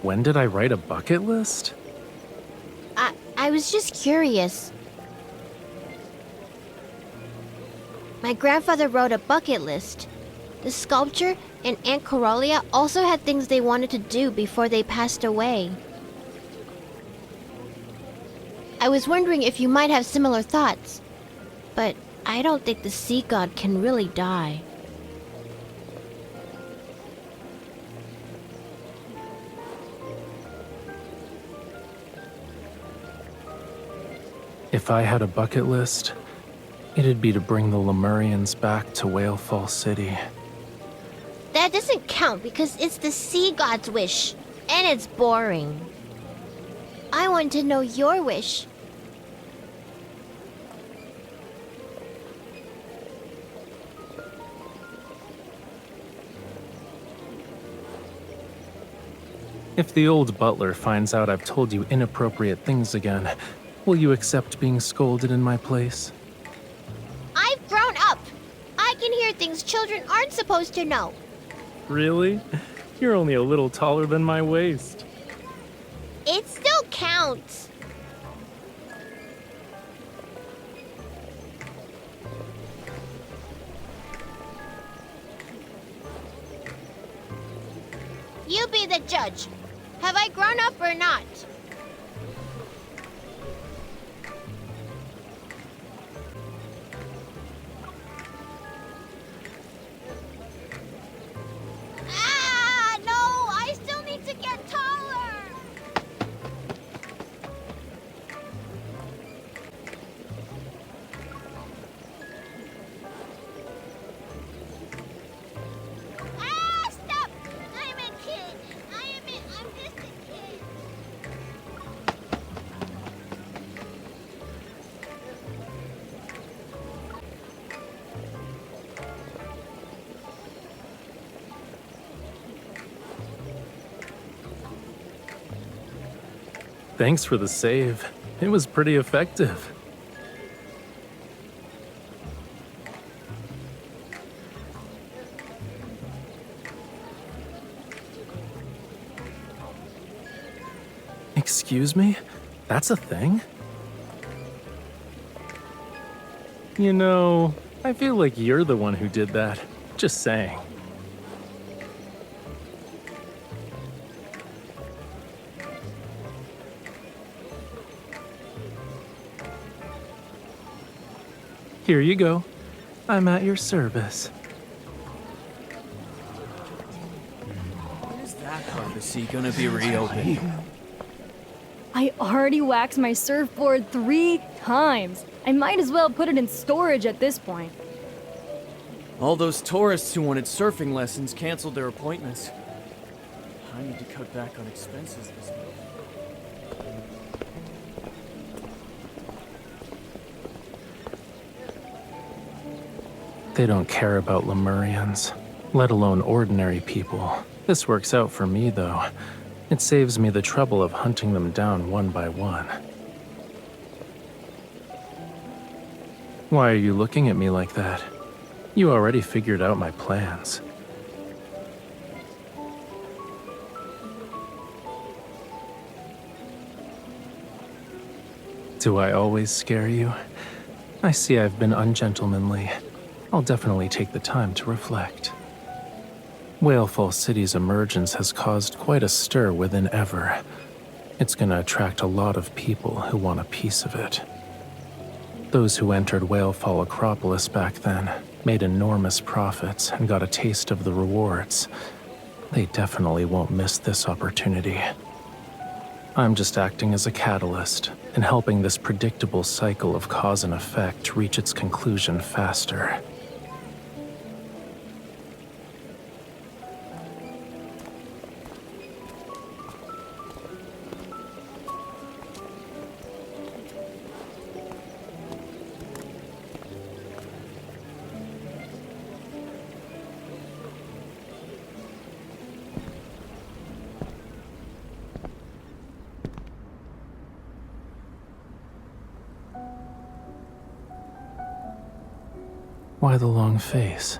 When did I write a bucket list? I was just curious. My grandfather wrote a bucket list. The sculptor and Aunt Coralia also had things they wanted to do before they passed away. I was wondering if you might have similar thoughts, but I don't think the sea god can really die. If I had a bucket list, it'd be to bring the Lemurians back to Whale Fall City. That doesn't count because it's the sea god's wish, and it's boring. I want to know your wish. If the old butler finds out I've told you inappropriate things again, will you accept being scolded in my place? I've grown up. I can hear things children aren't supposed to know. Really? You're only a little taller than my waist. It still counts. You be the judge. Have I grown up or not? Ah, no! I still need to get taller! Ah, stop! I'm a kid. I'm just a kid. Thanks for the save. It was pretty effective. Excuse me? That's a thing? You know, I feel like you're the one who did that. Just saying. Here you go. I'm at your service. When is that part of the sea gonna be reopened? I already waxed my surfboard 3 times. I might as well put it in storage at this point. All those tourists who wanted surfing lessons canceled their appointments. I need to cut back on expenses this month. They don't care about Lemurians, let alone ordinary people. This works out for me, though. It saves me the trouble of hunting them down one by one. Why are you looking at me like that? You already figured out my plans. Do I always scare you? I see I've been ungentlemanly. I'll definitely take the time to reflect. Whale Fall City's emergence has caused quite a stir within Ever. It's gonna attract a lot of people who want a piece of it. Those who entered Whale Fall Acropolis back then made enormous profits and got a taste of the rewards. They definitely won't miss this opportunity. I'm just acting as a catalyst and helping this predictable cycle of cause and effect reach its conclusion faster. Why the long face?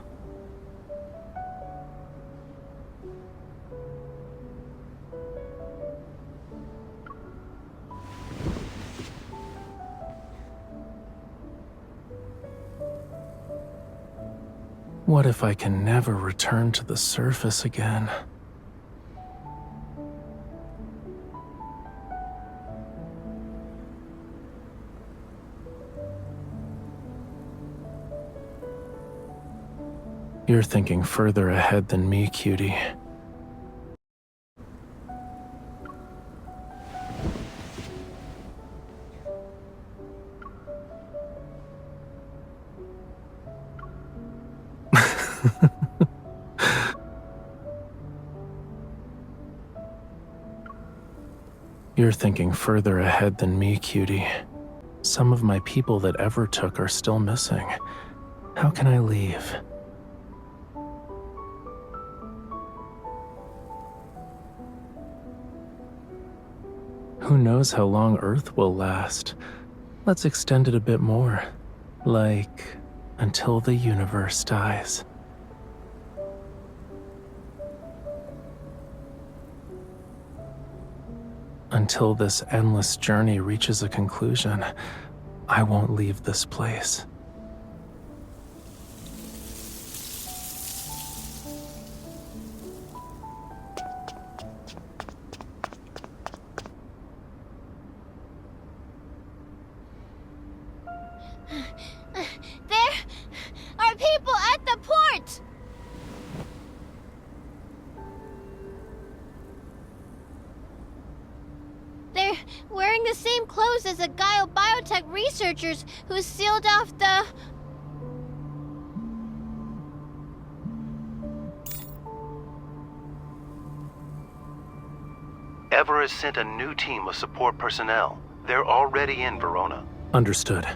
What if I can never return to the surface again? You're thinking further ahead than me, cutie. You're thinking further ahead than me, cutie. Some of my people that ever took are still missing. How can I leave? Who knows how long Earth will last? Let's extend it a bit more. Like, until the universe dies. Until this endless journey reaches a conclusion, I won't leave this place. There are people at the port! They're wearing the same clothes as the Gaio biotech researchers who sealed off the... Everest sent a new team of support personnel. They're already in Verona. Understood.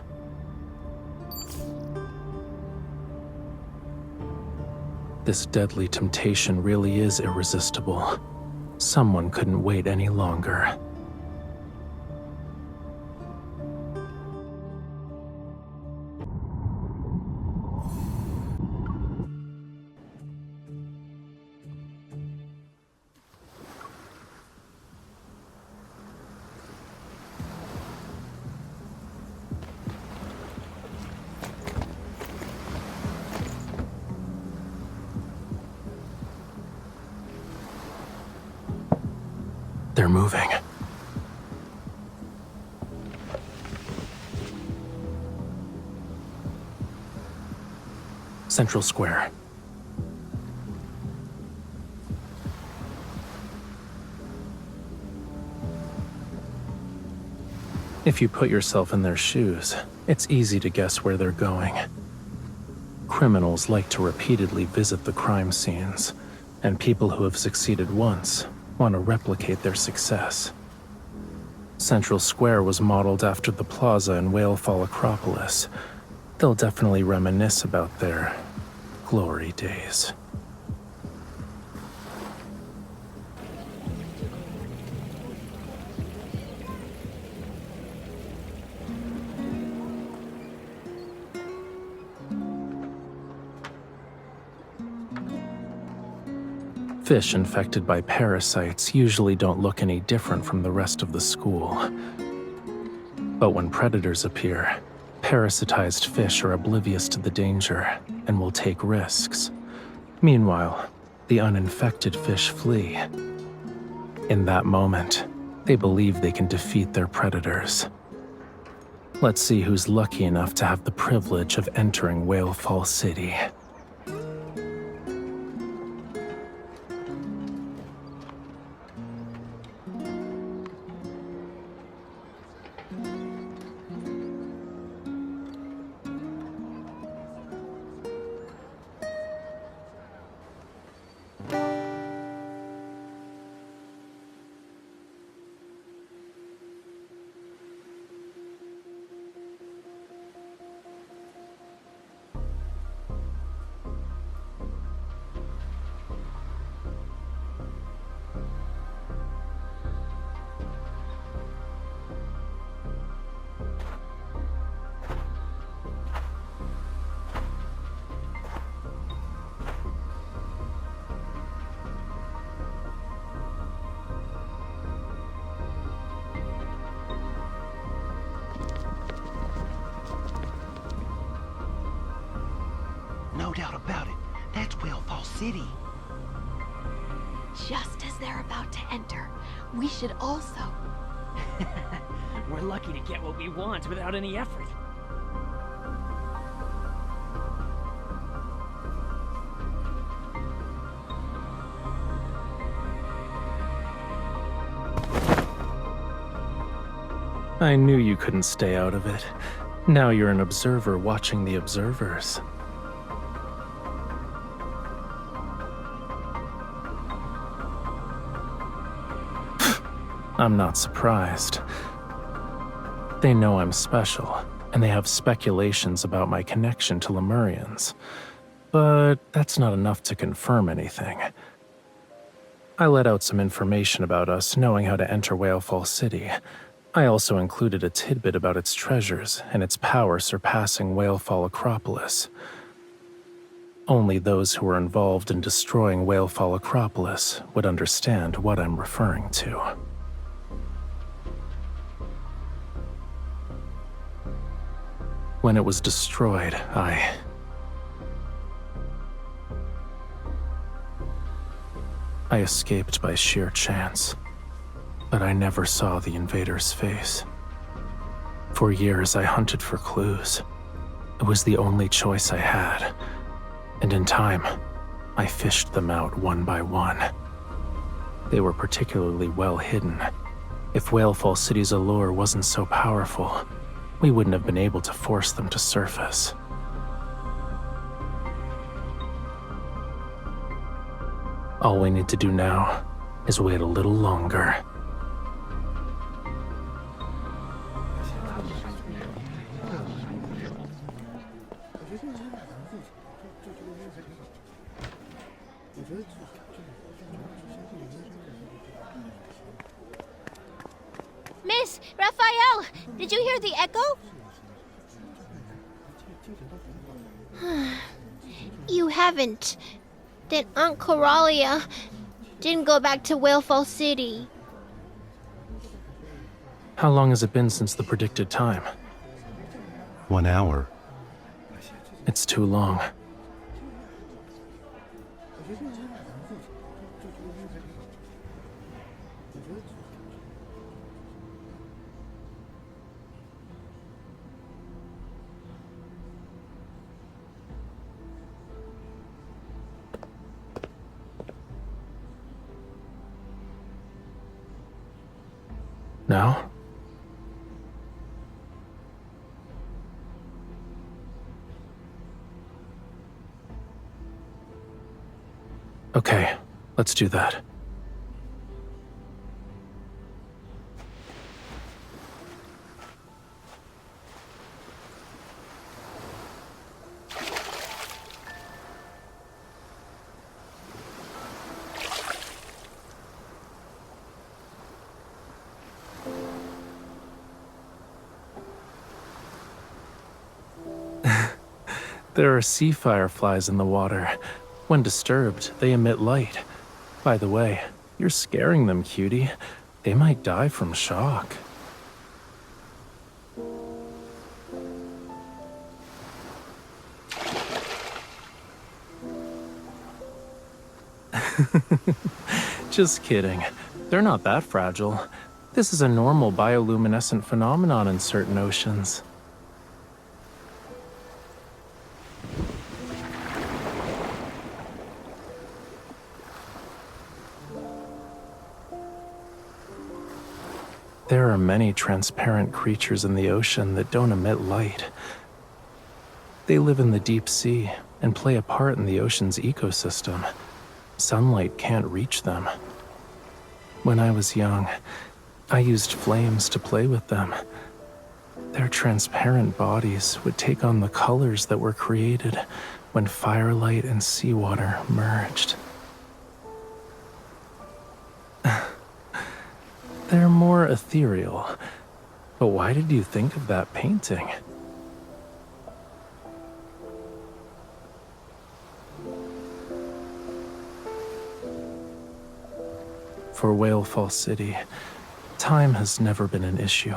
This deadly temptation really is irresistible. Someone couldn't wait any longer. They're moving. Central Square. If you put yourself in their shoes, it's easy to guess where they're going. Criminals like to repeatedly visit the crime scenes, and people who have succeeded once want to replicate their success. Central Square was modeled after the plaza in Whalefall Acropolis. They'll definitely reminisce about their glory days. Fish infected by parasites usually don't look any different from the rest of the school. But when predators appear, parasitized fish are oblivious to the danger and will take risks. Meanwhile, the uninfected fish flee. In that moment, they believe they can defeat their predators. Let's see who's lucky enough to have the privilege of entering Whalefall City. No doubt about it. That's Whalefall City. Just as they're about to enter, we should also. We're lucky to get what we want without any effort. I knew you couldn't stay out of it. Now you're an observer watching the observers. I'm not surprised. They know I'm special, and they have speculations about my connection to Lemurians. But that's not enough to confirm anything. I let out some information about us knowing how to enter Whalefall City. I also included a tidbit about its treasures and its power surpassing Whalefall Acropolis. Only those who were involved in destroying Whalefall Acropolis would understand what I'm referring to. When it was destroyed, I escaped by sheer chance, but I never saw the invader's face. For years, I hunted for clues. It was the only choice I had, and in time, I fished them out one by one. They were particularly well hidden. If Whalefall City's allure wasn't so powerful, we wouldn't have been able to force them to surface. All we need to do now is wait a little longer. Miss, Raphael, did you hear the echo? You haven't. Then Aunt Coralia didn't go back to Whalefall City. How long has it been since the predicted time? 1 hour. It's too long. Now? Okay, let's do that. There are sea fireflies in the water. When disturbed, they emit light. By the way, you're scaring them, cutie. They might die from shock. Just kidding. They're not that fragile. This is a normal bioluminescent phenomenon in certain oceans. There are many transparent creatures in the ocean that don't emit light. They live in the deep sea and play a part in the ocean's ecosystem. Sunlight can't reach them. When I was young, I used flames to play with them. Their transparent bodies would take on the colors that were created when firelight and seawater merged. They're more ethereal. But why did you think of that painting? For Whalefall City, time has never been an issue.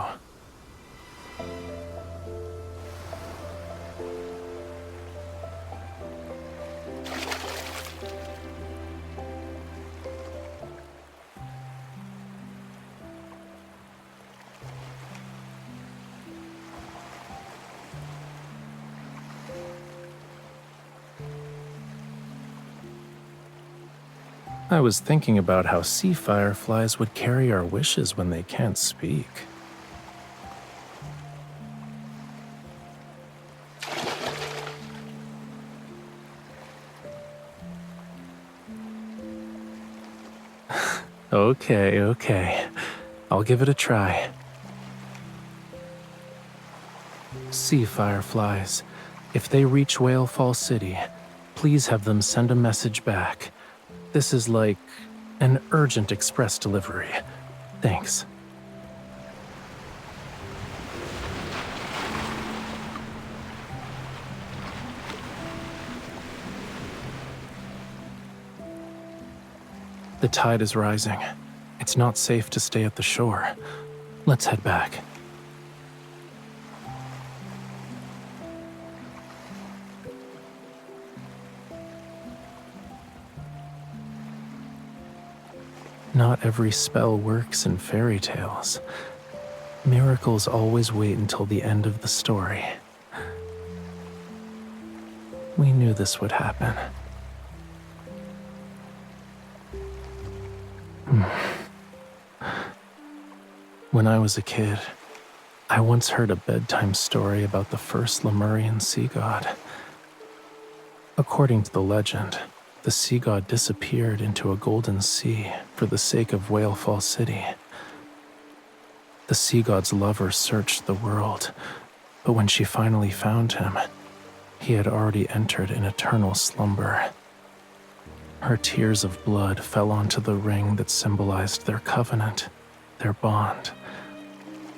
I was thinking about how sea fireflies would carry our wishes when they can't speak. Okay. I'll give it a try. Sea fireflies, if they reach Whale Fall City, please have them send a message back. This is like an urgent express delivery. Thanks. The tide is rising. It's not safe to stay at the shore. Let's head back. Not every spell works in fairy tales. Miracles always wait until the end of the story. We knew this would happen. When I was a kid, I once heard a bedtime story about the first Lemurian sea god. According to the legend, the sea god disappeared into a golden sea for the sake of Whale Fall City. The sea god's lover searched the world, but when she finally found him, he had already entered an eternal slumber. Her tears of blood fell onto the ring that symbolized their covenant, their bond.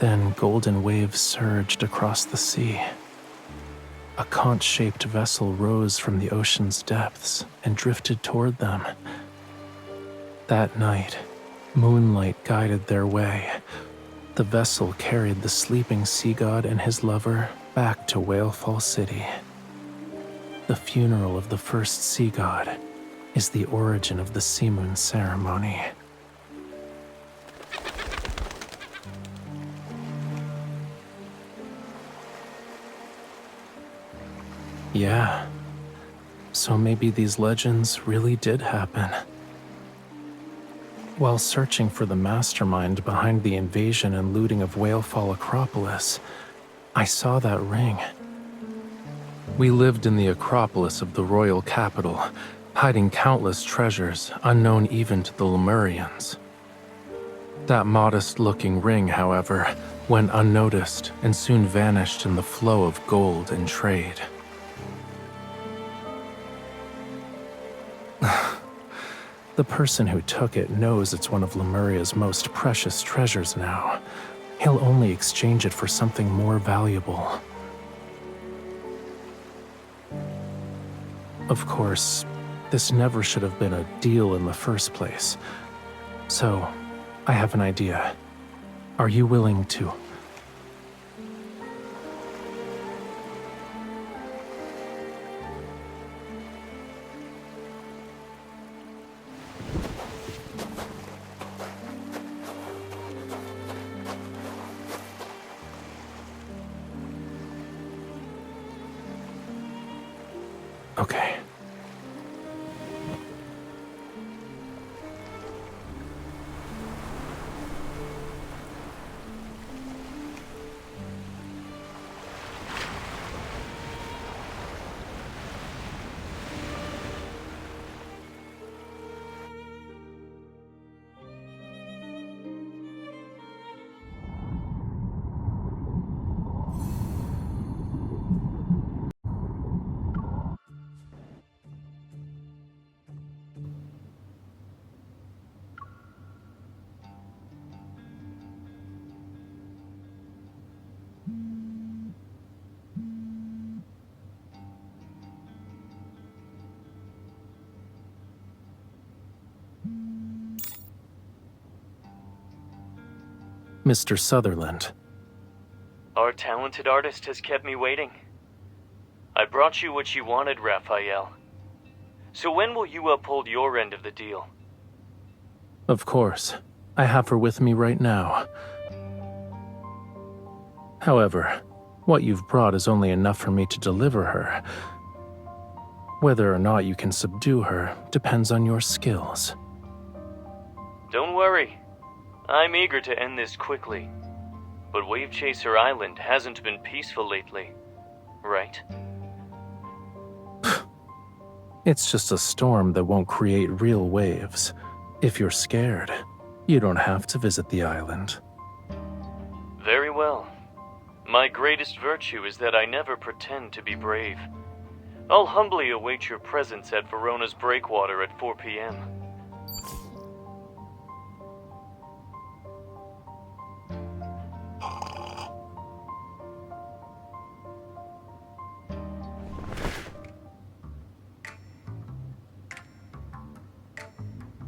Then golden waves surged across the sea. A conch-shaped vessel rose from the ocean's depths and drifted toward them. That night, moonlight guided their way. The vessel carried the sleeping sea god and his lover back to Whale Fall City. The funeral of the first sea god is the origin of the sea moon ceremony. Yeah, so maybe these legends really did happen. While searching for the mastermind behind the invasion and looting of Whale Fall Acropolis, I saw that ring. We lived in the Acropolis of the royal capital, hiding countless treasures unknown even to the Lemurians. That modest-looking ring, however, went unnoticed and soon vanished in the flow of gold and trade. The person who took it knows it's one of Lemuria's most precious treasures now. He'll only exchange it for something more valuable. Of course, this never should have been a deal in the first place. So, I have an idea. Are you willing to... Okay. Mr. Sutherland. Our talented artist has kept me waiting. I brought you what you wanted, Raphael. So when will you uphold your end of the deal? Of course. I have her with me right now. However, what you've brought is only enough for me to deliver her. Whether or not you can subdue her depends on your skills. Don't worry. I'm eager to end this quickly. But Wave Chaser Island hasn't been peaceful lately, right? It's just a storm that won't create real waves. If you're scared, you don't have to visit the island. Very well. My greatest virtue is that I never pretend to be brave. I'll humbly await your presence at Verona's breakwater at 4 p.m.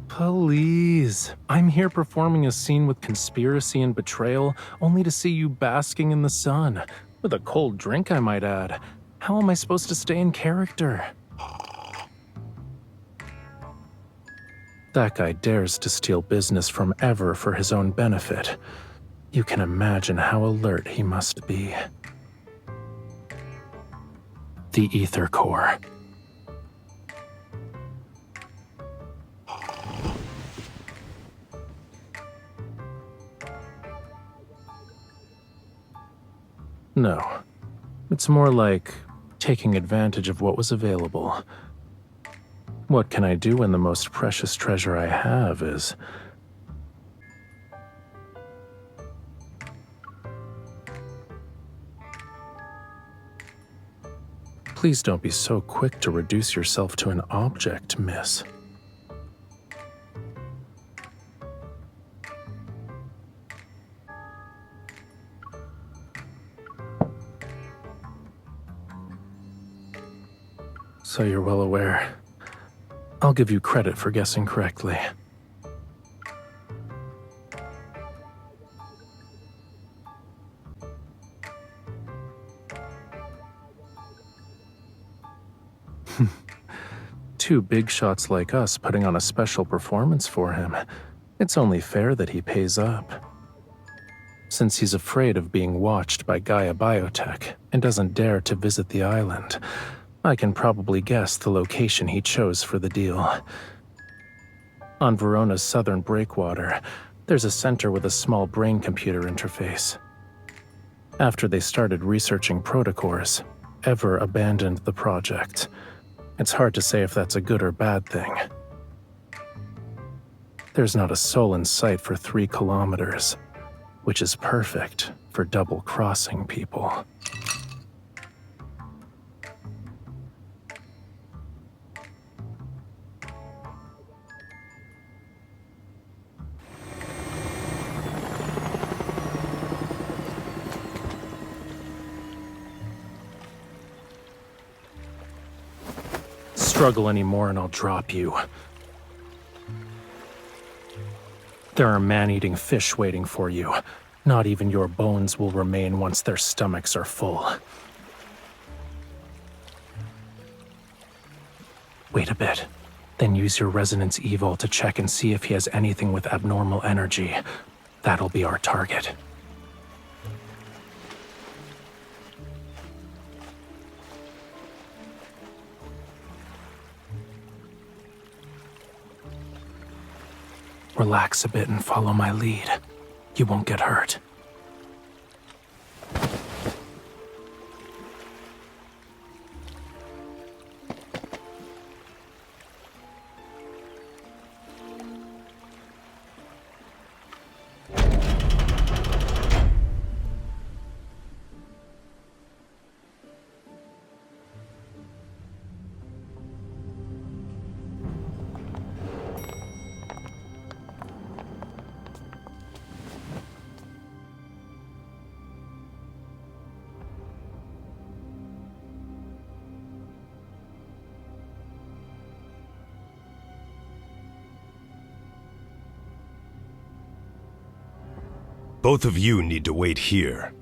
Please. I'm here performing a scene with conspiracy and betrayal, only to see you basking in the sun. With a cold drink, I might add. How am I supposed to stay in character? That guy dares to steal business from Ever for his own benefit. You can imagine how alert he must be. The Ether Core. No. It's more like taking advantage of what was available. What can I do when the most precious treasure I have is... Please don't be so quick to reduce yourself to an object, miss. So you're well aware. I'll give you credit for guessing correctly. Two big shots like us putting on a special performance for him. It's only fair that he pays up. Since he's afraid of being watched by Gaia Biotech and doesn't dare to visit the island, I can probably guess the location he chose for the deal. On Verona's southern breakwater, there's a center with a small brain-computer interface. After they started researching protocores, Ever abandoned the project. It's hard to say if that's a good or bad thing. There's not a soul in sight for 3 kilometers, which is perfect for double-crossing people. Struggle anymore and I'll drop you. There are man-eating fish waiting for you. Not even your bones will remain once their stomachs are full. Wait a bit. Then use your resonance evil to check and see if he has anything with abnormal energy. That'll be our target. Relax a bit and follow my lead. You won't get hurt. Both of you need to wait here.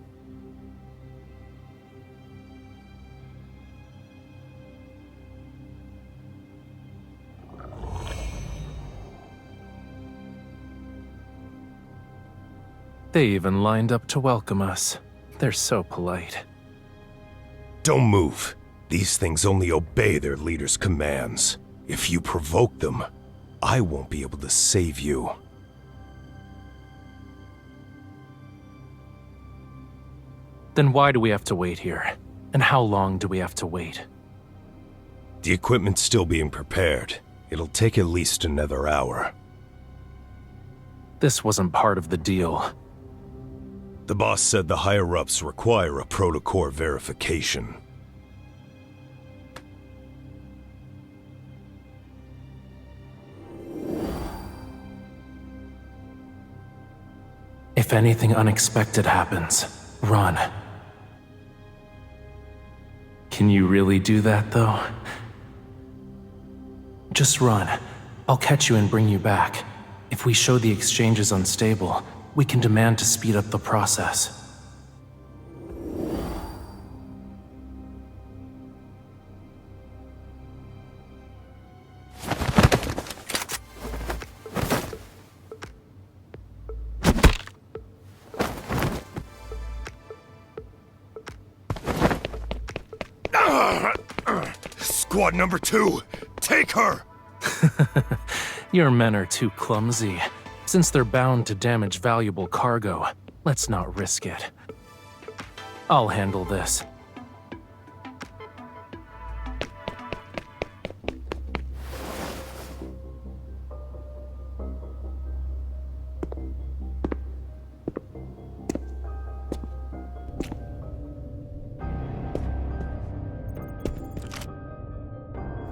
They even lined up to welcome us. They're so polite. Don't move. These things only obey their leader's commands. If you provoke them, I won't be able to save you. Then why do we have to wait here? And how long do we have to wait? The equipment's still being prepared. It'll take at least another hour. This wasn't part of the deal. The boss said the higher-ups require a protocore verification. If anything unexpected happens, run. Can you really do that, though? Just run. I'll catch you and bring you back. If we show the exchange is unstable, we can demand to speed up the process. Squad number 2, take her! Your men are too clumsy. Since they're bound to damage valuable cargo, let's not risk it. I'll handle this.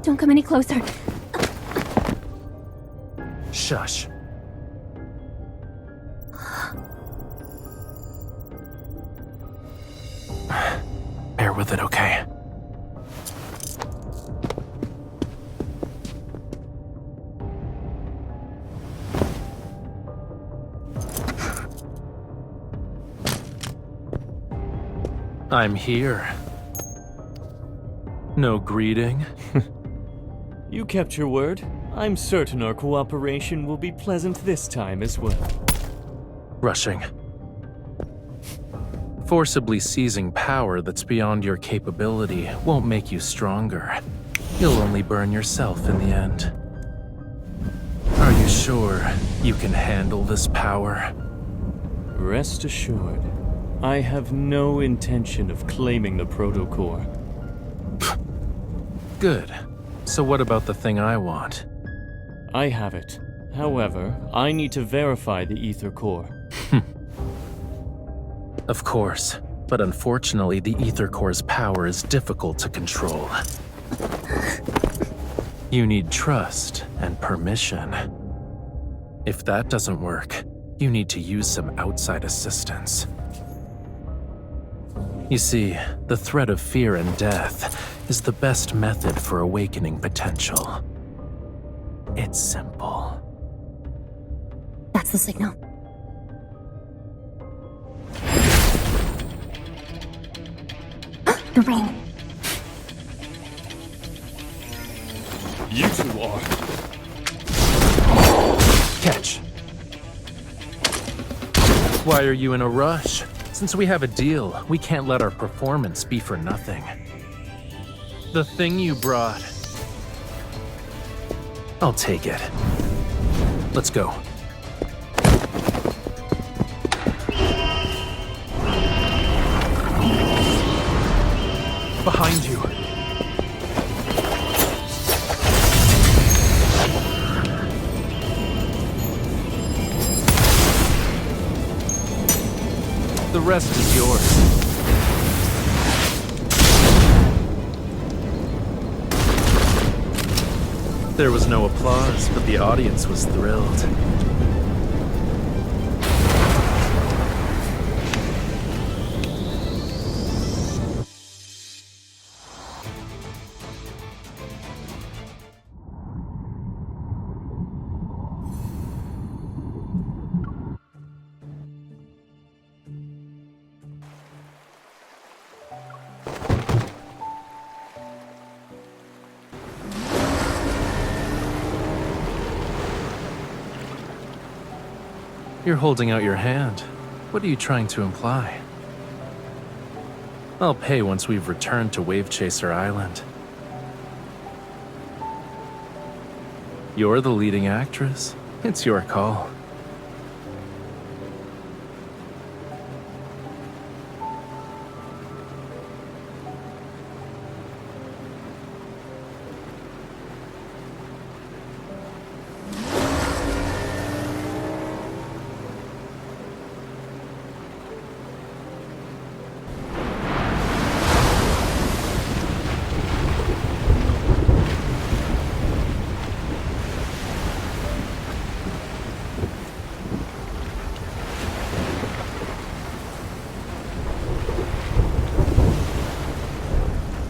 Don't come any closer. Shush. Bear with it, okay? I'm here. No greeting? You kept your word. I'm certain our cooperation will be pleasant this time as well. Rushing. Forcibly seizing power that's beyond your capability won't make you stronger. You'll only burn yourself in the end. Are you sure you can handle this power? Rest assured, I have no intention of claiming the protocore. Good. So what about the thing I want? I have it. However, I need to verify the ether core. Of course, but unfortunately the ether core's power is difficult to control. You need trust and permission. If that doesn't work, you need to use some outside assistance. You see, the threat of fear and death is the best method for awakening potential. It's simple. That's the signal. The ring. You two are. Catch. Why are you in a rush? Since we have a deal, we can't let our performance be for nothing. The thing you brought. I'll take it. Let's go. Behind you. The rest is yours. There was no applause, but the audience was thrilled. You're holding out your hand. What are you trying to imply? I'll pay once we've returned to Wave Chaser Island. You're the leading actress. It's your call.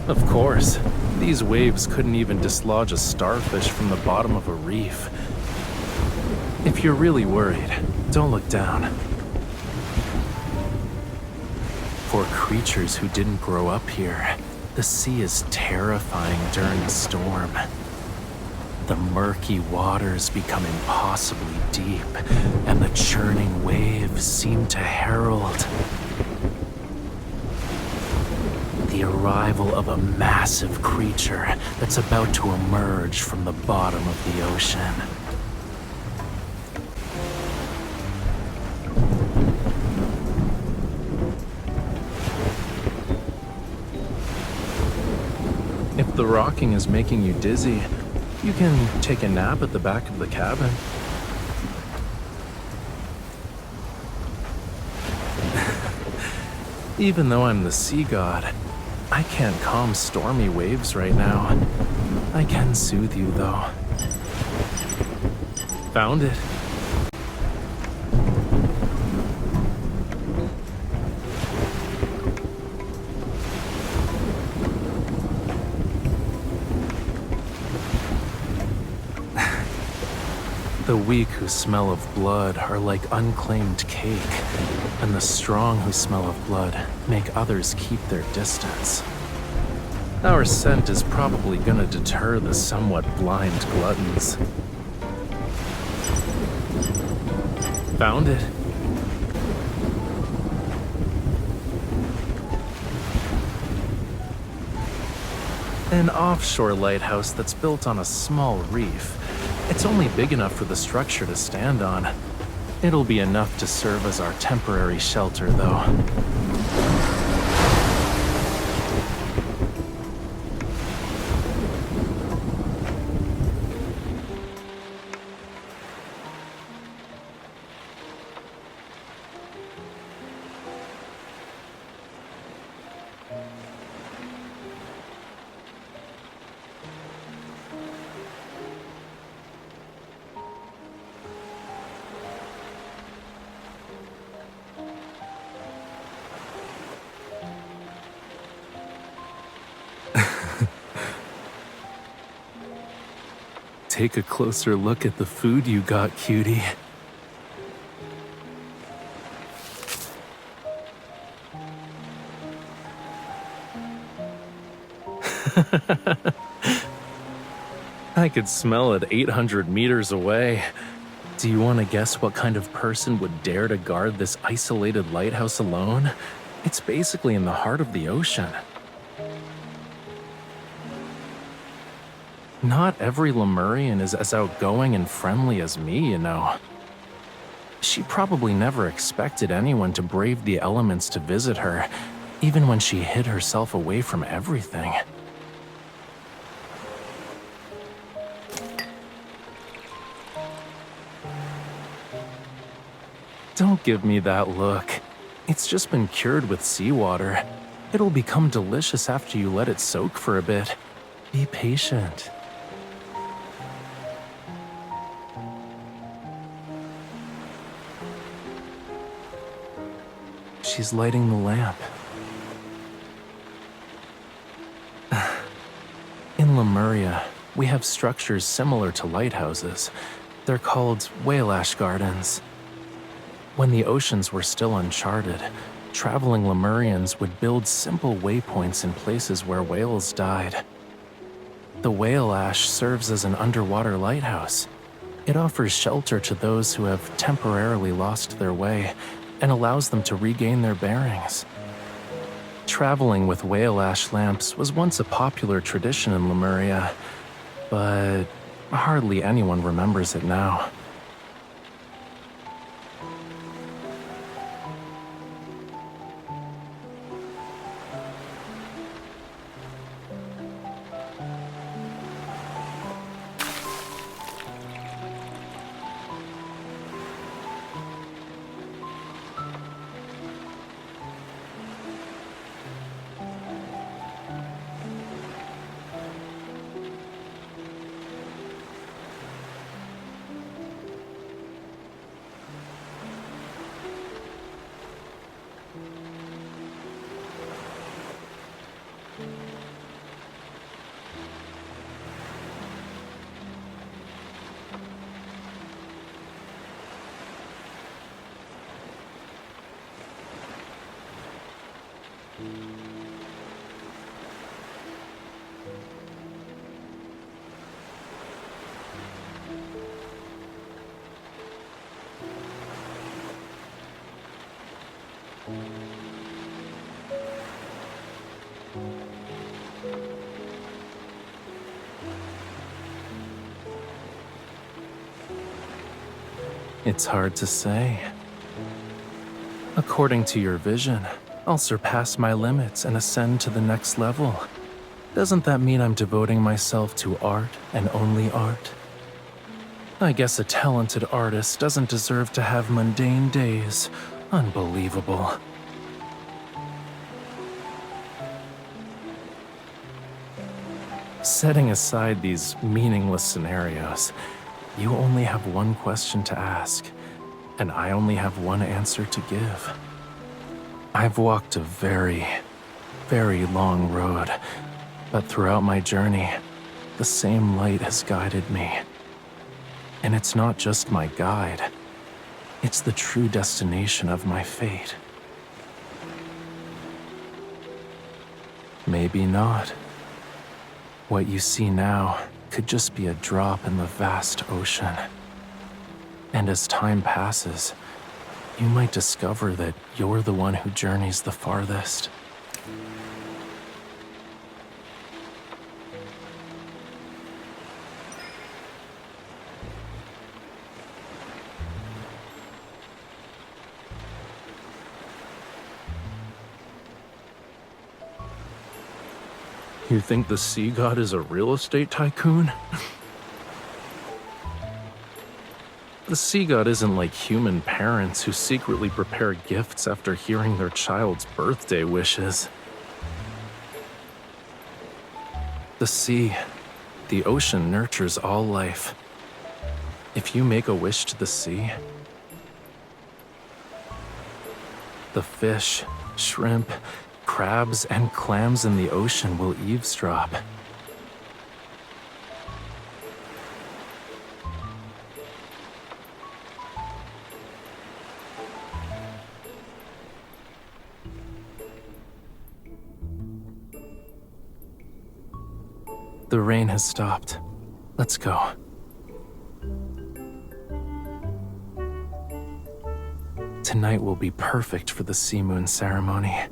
Of course, these waves couldn't even dislodge a starfish from the bottom of a reef. If you're really worried, don't look down. For creatures who didn't grow up here, the sea is terrifying during a storm. The murky waters become impossibly deep, and the churning waves seem to herald the arrival of a massive creature that's about to emerge from the bottom of the ocean. If the rocking is making you dizzy, you can take a nap at the back of the cabin. Even though I'm the sea god, I can't calm stormy waves right now. I can soothe you, though. Found it. The weak who smell of blood are like unclaimed cake, and the strong who smell of blood make others keep their distance. Our scent is probably gonna deter the somewhat blind gluttons. Found it. An offshore lighthouse that's built on a small reef. It's only big enough for the structure to stand on. It'll be enough to serve as our temporary shelter, though. Take a closer look at the food you got, cutie. I could smell it 800 meters away. Do you want to guess what kind of person would dare to guard this isolated lighthouse alone? It's basically in the heart of the ocean. Not every Lemurian is as outgoing and friendly as me, you know. She probably never expected anyone to brave the elements to visit her, even when she hid herself away from everything. Don't give me that look. It's just been cured with seawater. It'll become delicious after you let it soak for a bit. Be patient. She's lighting the lamp. In Lemuria, we have structures similar to lighthouses. They're called whale ash gardens. When the oceans were still uncharted, traveling Lemurians would build simple waypoints in places where whales died. The whale ash serves as an underwater lighthouse. It offers shelter to those who have temporarily lost their way and allows them to regain their bearings. Traveling with whale ash lamps was once a popular tradition in Lemuria, but hardly anyone remembers it now. It's hard to say. According to your vision, I'll surpass my limits and ascend to the next level. Doesn't that mean I'm devoting myself to art and only art? I guess a talented artist doesn't deserve to have mundane days. Unbelievable. Setting aside these meaningless scenarios, you only have one question to ask, and I only have one answer to give. I've walked a very, very long road, but throughout my journey, the same light has guided me. And it's not just my guide, it's the true destination of my fate. Maybe not. What you see now could just be a drop in the vast ocean. And as time passes, you might discover that you're the one who journeys the farthest. You think the sea god is a real estate tycoon? The sea god isn't like human parents who secretly prepare gifts after hearing their child's birthday wishes. The sea, the ocean nurtures all life. If you make a wish to the sea, the fish, shrimp, crabs, and clams in the ocean will eavesdrop. The rain has stopped. Let's go. Tonight will be perfect for the sea moon ceremony.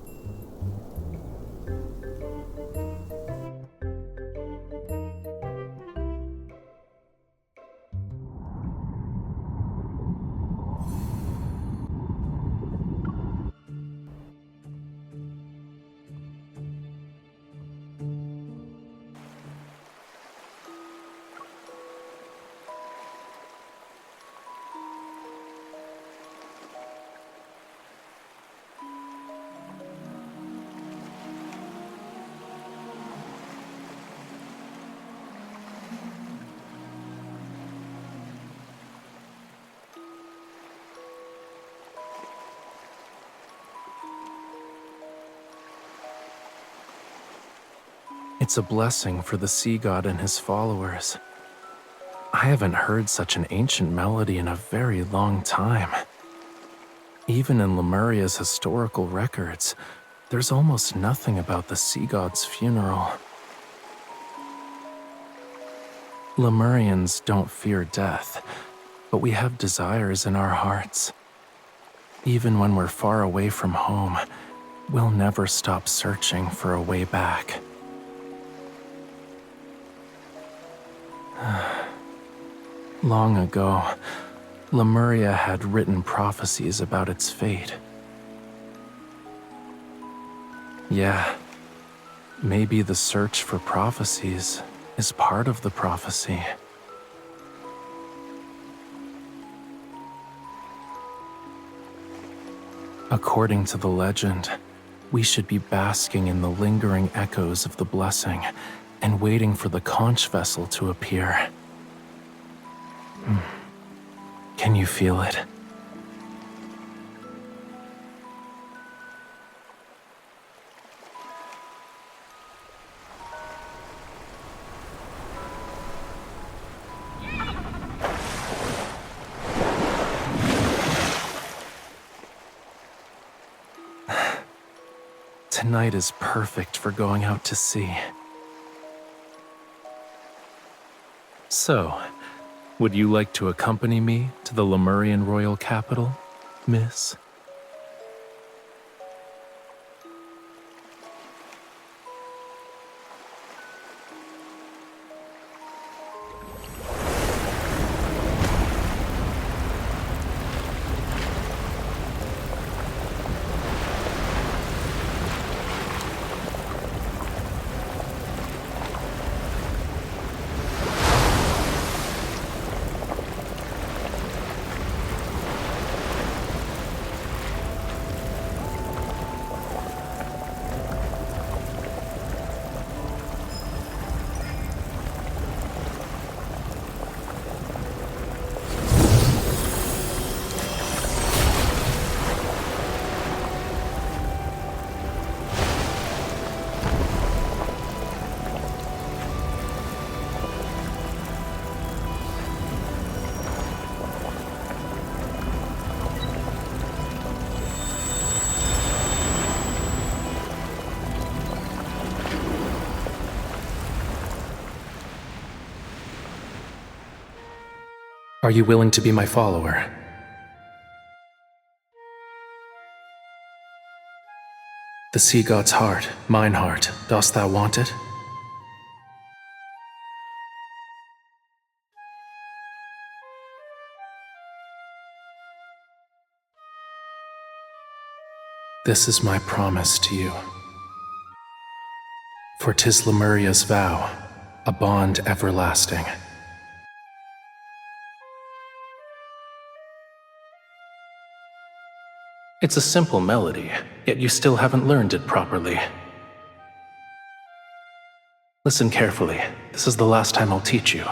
It's a blessing for the sea god and his followers. I haven't heard such an ancient melody in a very long time. Even in Lemuria's historical records, there's almost nothing about the sea god's funeral. Lemurians don't fear death, but we have desires in our hearts. Even when we're far away from home, we'll never stop searching for a way back. Long ago, Lemuria had written prophecies about its fate. Yeah, maybe the search for prophecies is part of the prophecy. According to the legend, we should be basking in the lingering echoes of the blessing and waiting for the conch vessel to appear. Can you feel it? Tonight is perfect for going out to sea. So, would you like to accompany me to the Lemurian royal capital, miss? Are you willing to be my follower? The sea god's heart, mine heart, dost thou want it? This is my promise to you. For 'tis Lemuria's vow, a bond everlasting. It's a simple melody, yet you still haven't learned it properly. Listen carefully. This is the last time I'll teach you.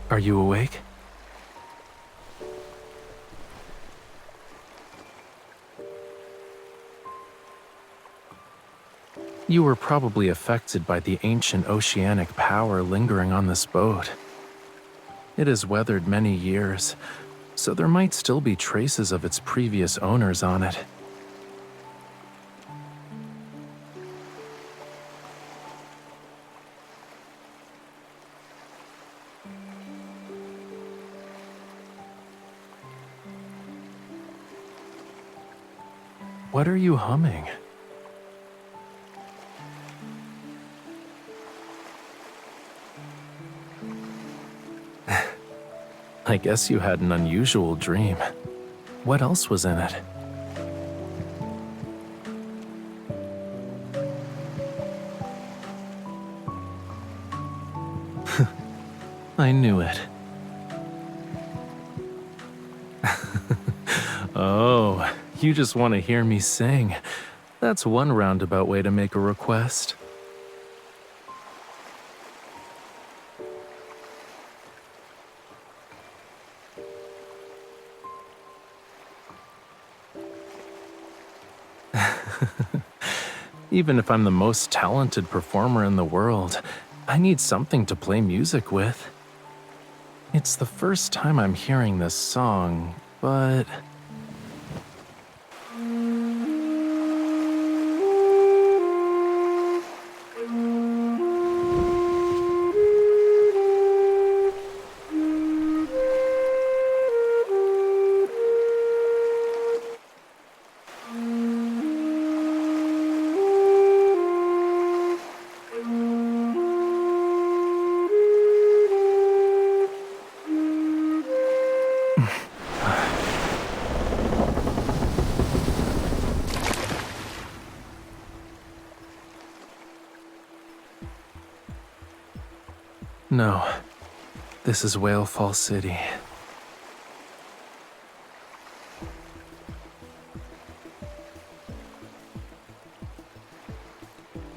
Are you awake? You were probably affected by the ancient oceanic power lingering on this boat. It has weathered many years, so there might still be traces of its previous owners on it. What are you humming? I guess you had an unusual dream. What else was in it? I knew it. Oh, you just want to hear me sing. That's one roundabout way to make a request. Even if I'm the most talented performer in the world, I need something to play music with. It's the first time I'm hearing this song, but... No, this is Whale Fall City.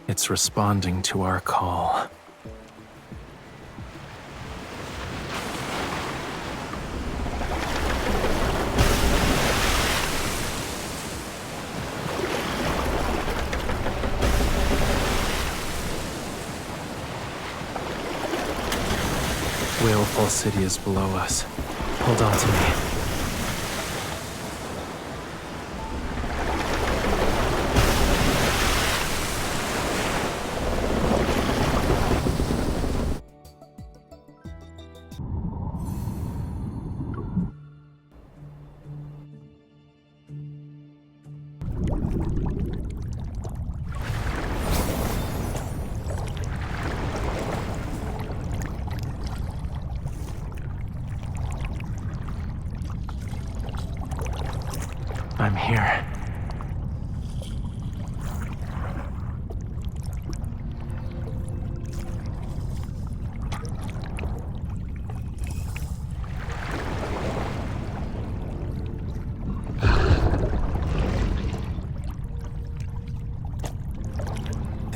It's responding to our call. Whale Fall City is below us. Hold on to me. I'm here.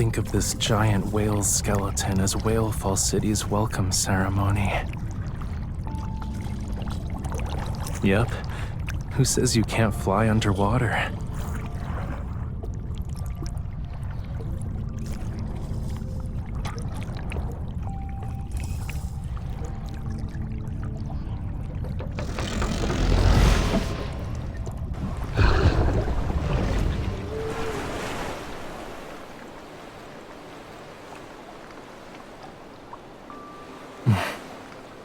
think of this giant whale's skeleton as Whalefall City's welcome ceremony. Yep. Who says you can't fly underwater?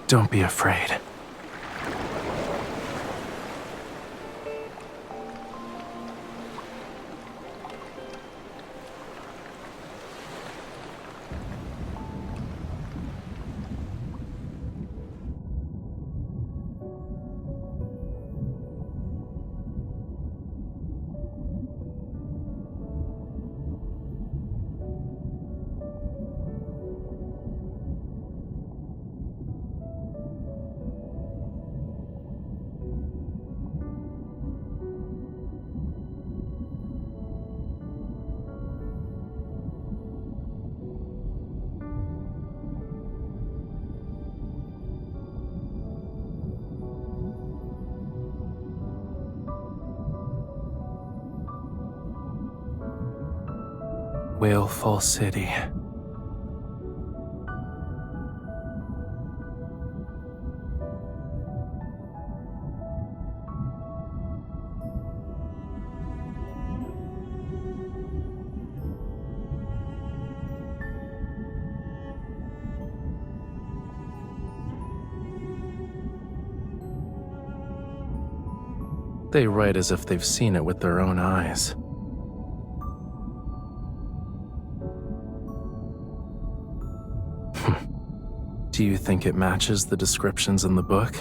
Don't be afraid. Whalefall City. They write as if they've seen it with their own eyes. Do you think it matches the descriptions in the book?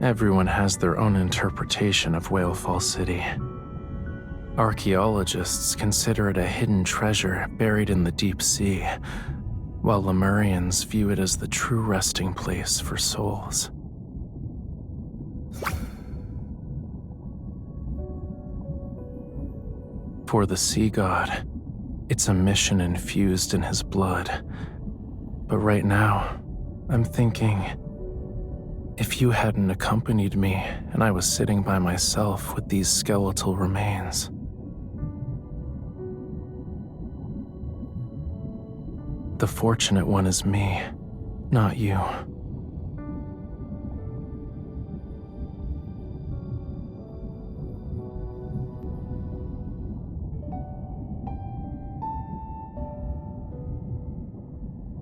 Everyone has their own interpretation of Whalefall City. Archaeologists consider it a hidden treasure buried in the deep sea, while Lemurians view it as the true resting place for souls. For the sea god, it's a mission infused in his blood. But right now, I'm thinking, if you hadn't accompanied me and I was sitting by myself with these skeletal remains, the fortunate one is me, not you.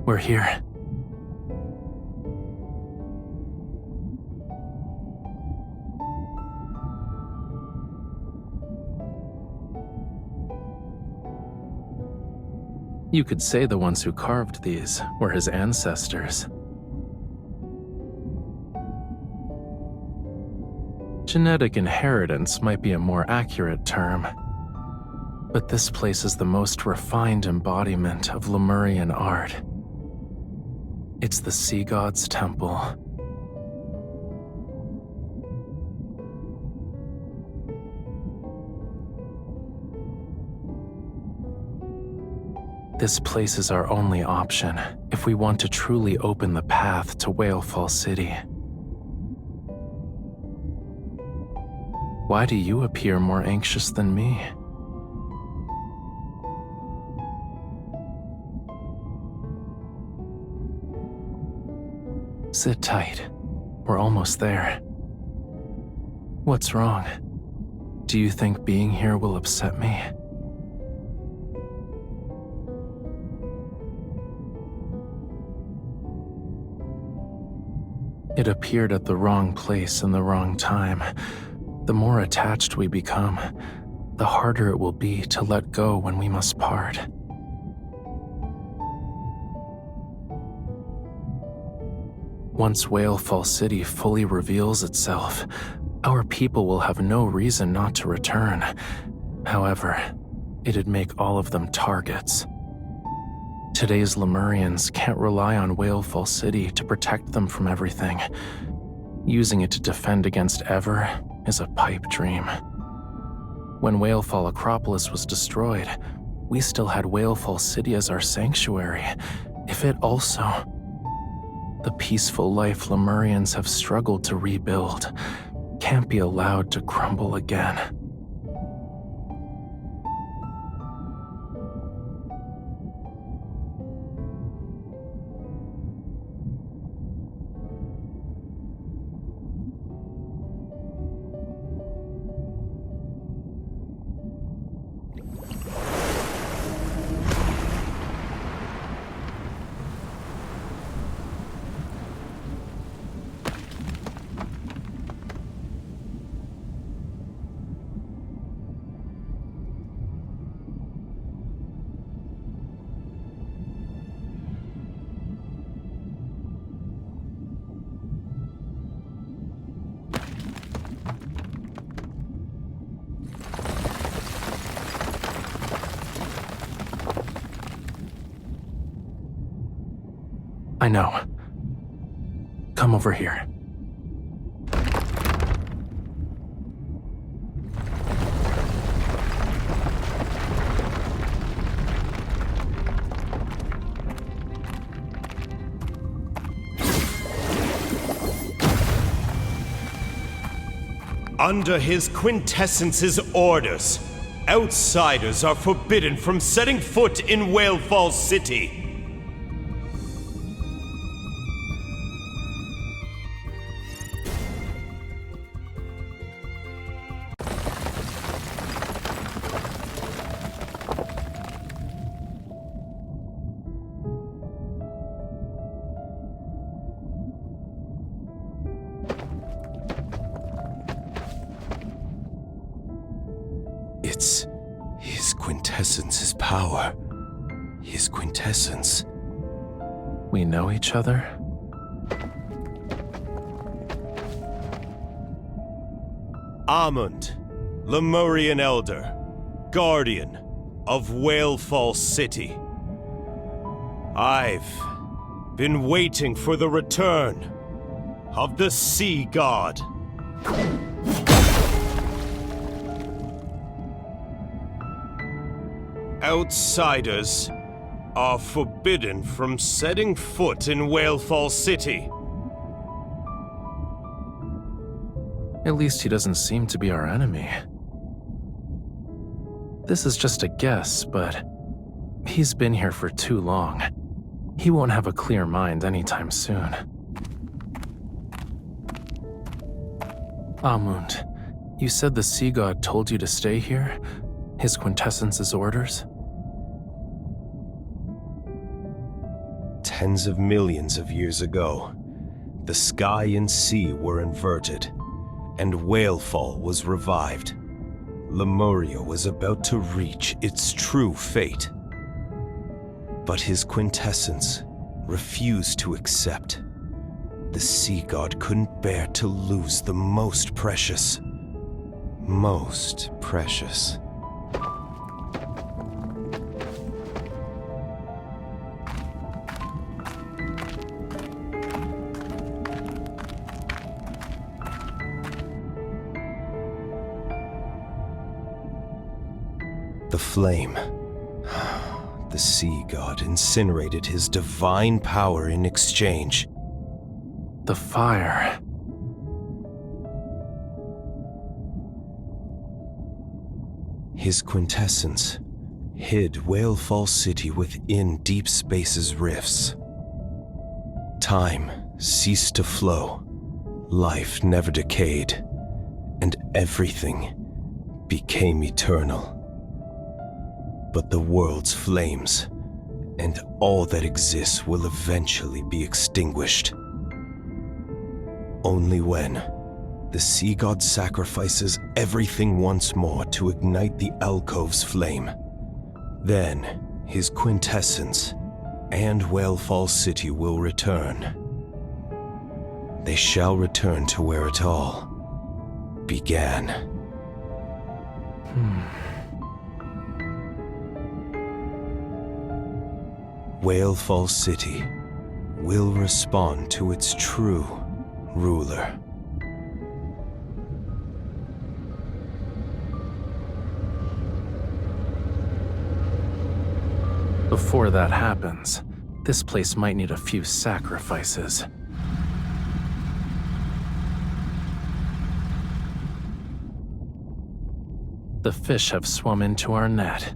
We're here. You could say the ones who carved these were his ancestors. Genetic inheritance might be a more accurate term, but this place is the most refined embodiment of Lemurian art. It's the sea god's temple. This place is our only option if we want to truly open the path to Whalefall City. Why do you appear more anxious than me? Sit tight. We're almost there. What's wrong? Do you think being here will upset me? It appeared at the wrong place in the wrong time. The more attached we become, the harder it will be to let go when we must part. Once Whalefall City fully reveals itself, our people will have no reason not to return. However, it'd make all of them targets. Today's Lemurians can't rely on Whalefall City to protect them from everything. Using it to defend against Ever is a pipe dream. When Whalefall Acropolis was destroyed, we still had Whalefall City as our sanctuary. If it also... The peaceful life Lemurians have struggled to rebuild can't be allowed to crumble again. I know. Come over here. Under his quintessence's orders, outsiders are forbidden from setting foot in Whalefall City. It's his quintessence's power. His quintessence. We know each other? Amund, Lemurian Elder, Guardian of Whalefall City. I've been waiting for the return of the Sea God. Outsiders are forbidden from setting foot in Whalefall City. At least he doesn't seem to be our enemy. This is just a guess, but he's been here for too long. He won't have a clear mind anytime soon. Amund, you said the Sea God told you to stay here? His quintessence's orders? Tens of millions of years ago, the sky and sea were inverted, and Whalefall was revived. Lemuria was about to reach its true fate. But his quintessence refused to accept. The Sea God couldn't bear to lose the most precious. Most precious. The flame. The Sea God incinerated his divine power in exchange. The fire. His quintessence hid Whalefall City within Deepspace's rifts. Time ceased to flow, life never decayed, and everything became eternal. But the world's flames and all that exists will eventually be extinguished. Only when the Sea God sacrifices everything once more to ignite the alcove's flame, then his quintessence and Whalefall City will return. They shall return to where it all began. Whalefall City will respond to its true ruler. Before that happens, this place might need a few sacrifices. The fish have swum into our net.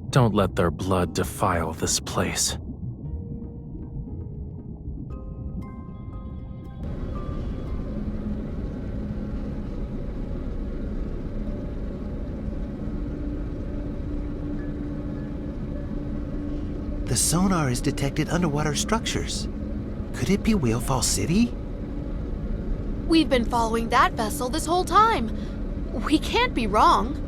Don't let their blood defile this place. The sonar has detected underwater structures. Could it be Whalefall City? We've been following that vessel this whole time. We can't be wrong.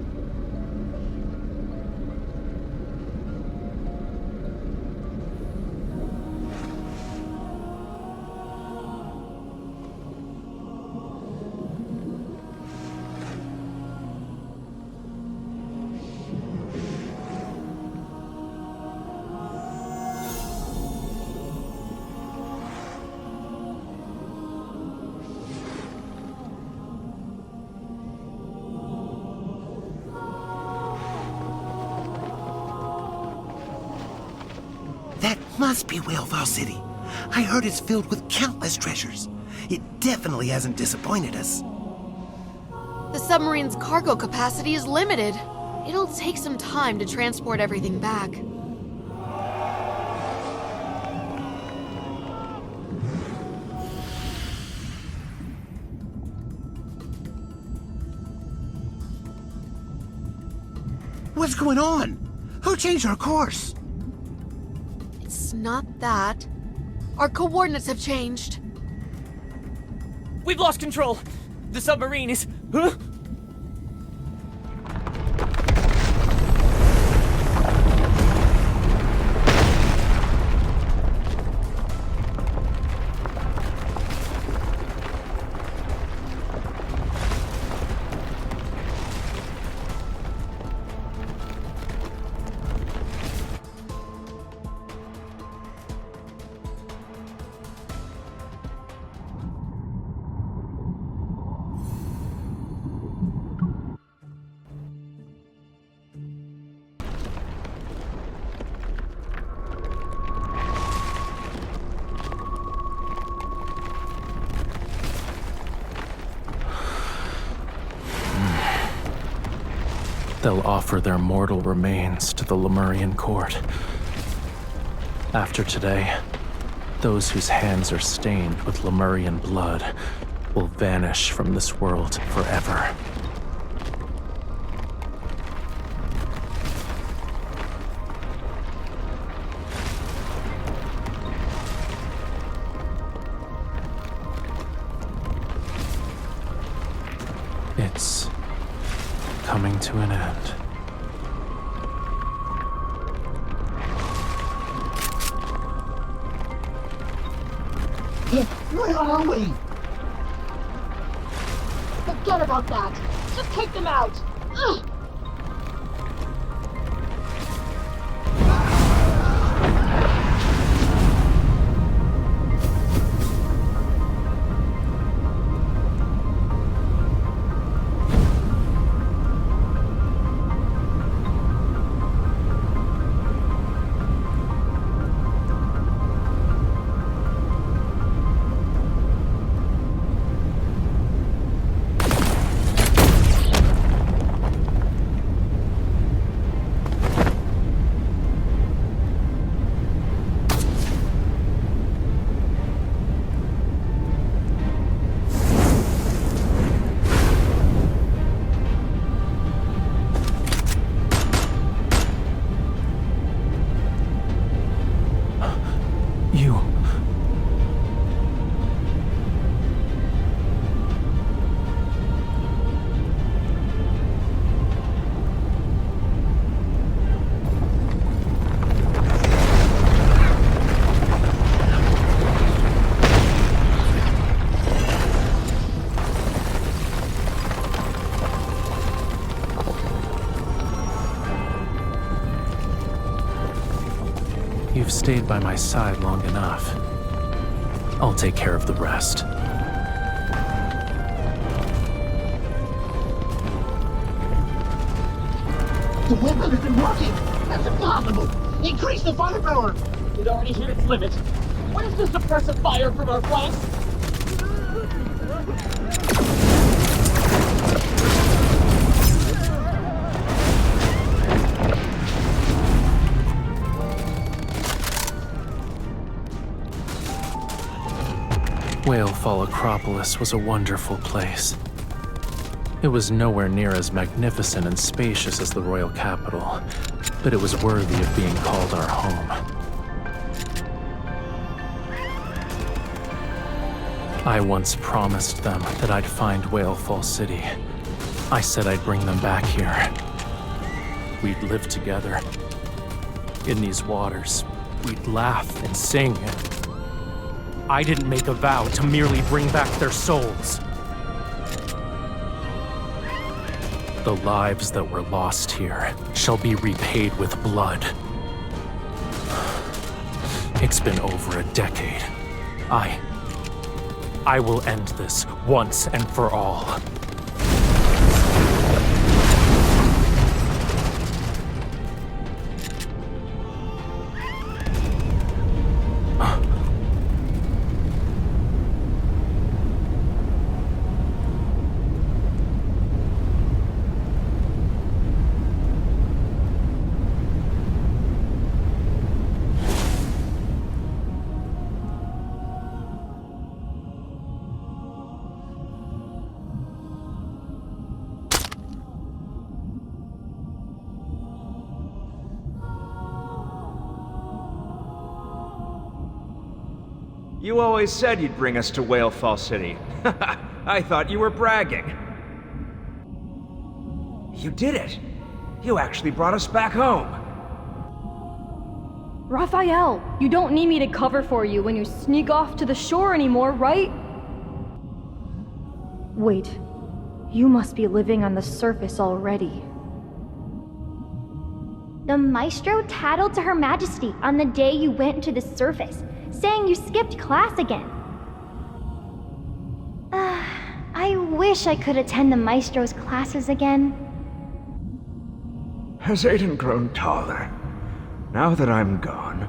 That must be Whalefall City. I heard it's filled with countless treasures. It definitely hasn't disappointed us. The submarine's cargo capacity is limited. It'll take some time to transport everything back. What's going on? Who changed our course? It's not that. Our coordinates have changed. We've lost control. The submarine is... Huh? They'll offer their mortal remains to the Lemurian court. After today, those whose hands are stained with Lemurian blood will vanish from this world forever. It's coming to an end. Where are we? Forget about that. Just take them out. Ugh. You've stayed by my side long enough. I'll take care of the rest. The weapon isn't working! That's impossible! Increase the firepower! It already hit its limit. Where's the suppressive fire from our flanks? Whalefall Acropolis was a wonderful place. It was nowhere near as magnificent and spacious as the royal capital, but it was worthy of being called our home. I once promised them that I'd find Whalefall City. I said I'd bring them back here. We'd live together. In these waters, we'd laugh and sing. I didn't make a vow to merely bring back their souls. The lives that were lost here shall be repaid with blood. It's been over a decade. I will end this once and for all. You always said you'd bring us to Whalefall City. I thought you were bragging. You did it! You actually brought us back home! Raphael, you don't need me to cover for you when you sneak off to the shore anymore, right? Wait, you must be living on the surface already. The Maestro tattled to Her Majesty on the day you went to the surface, saying you skipped class again. I wish I could attend the Maestro's classes again. Has Aiden grown taller? Now that I'm gone,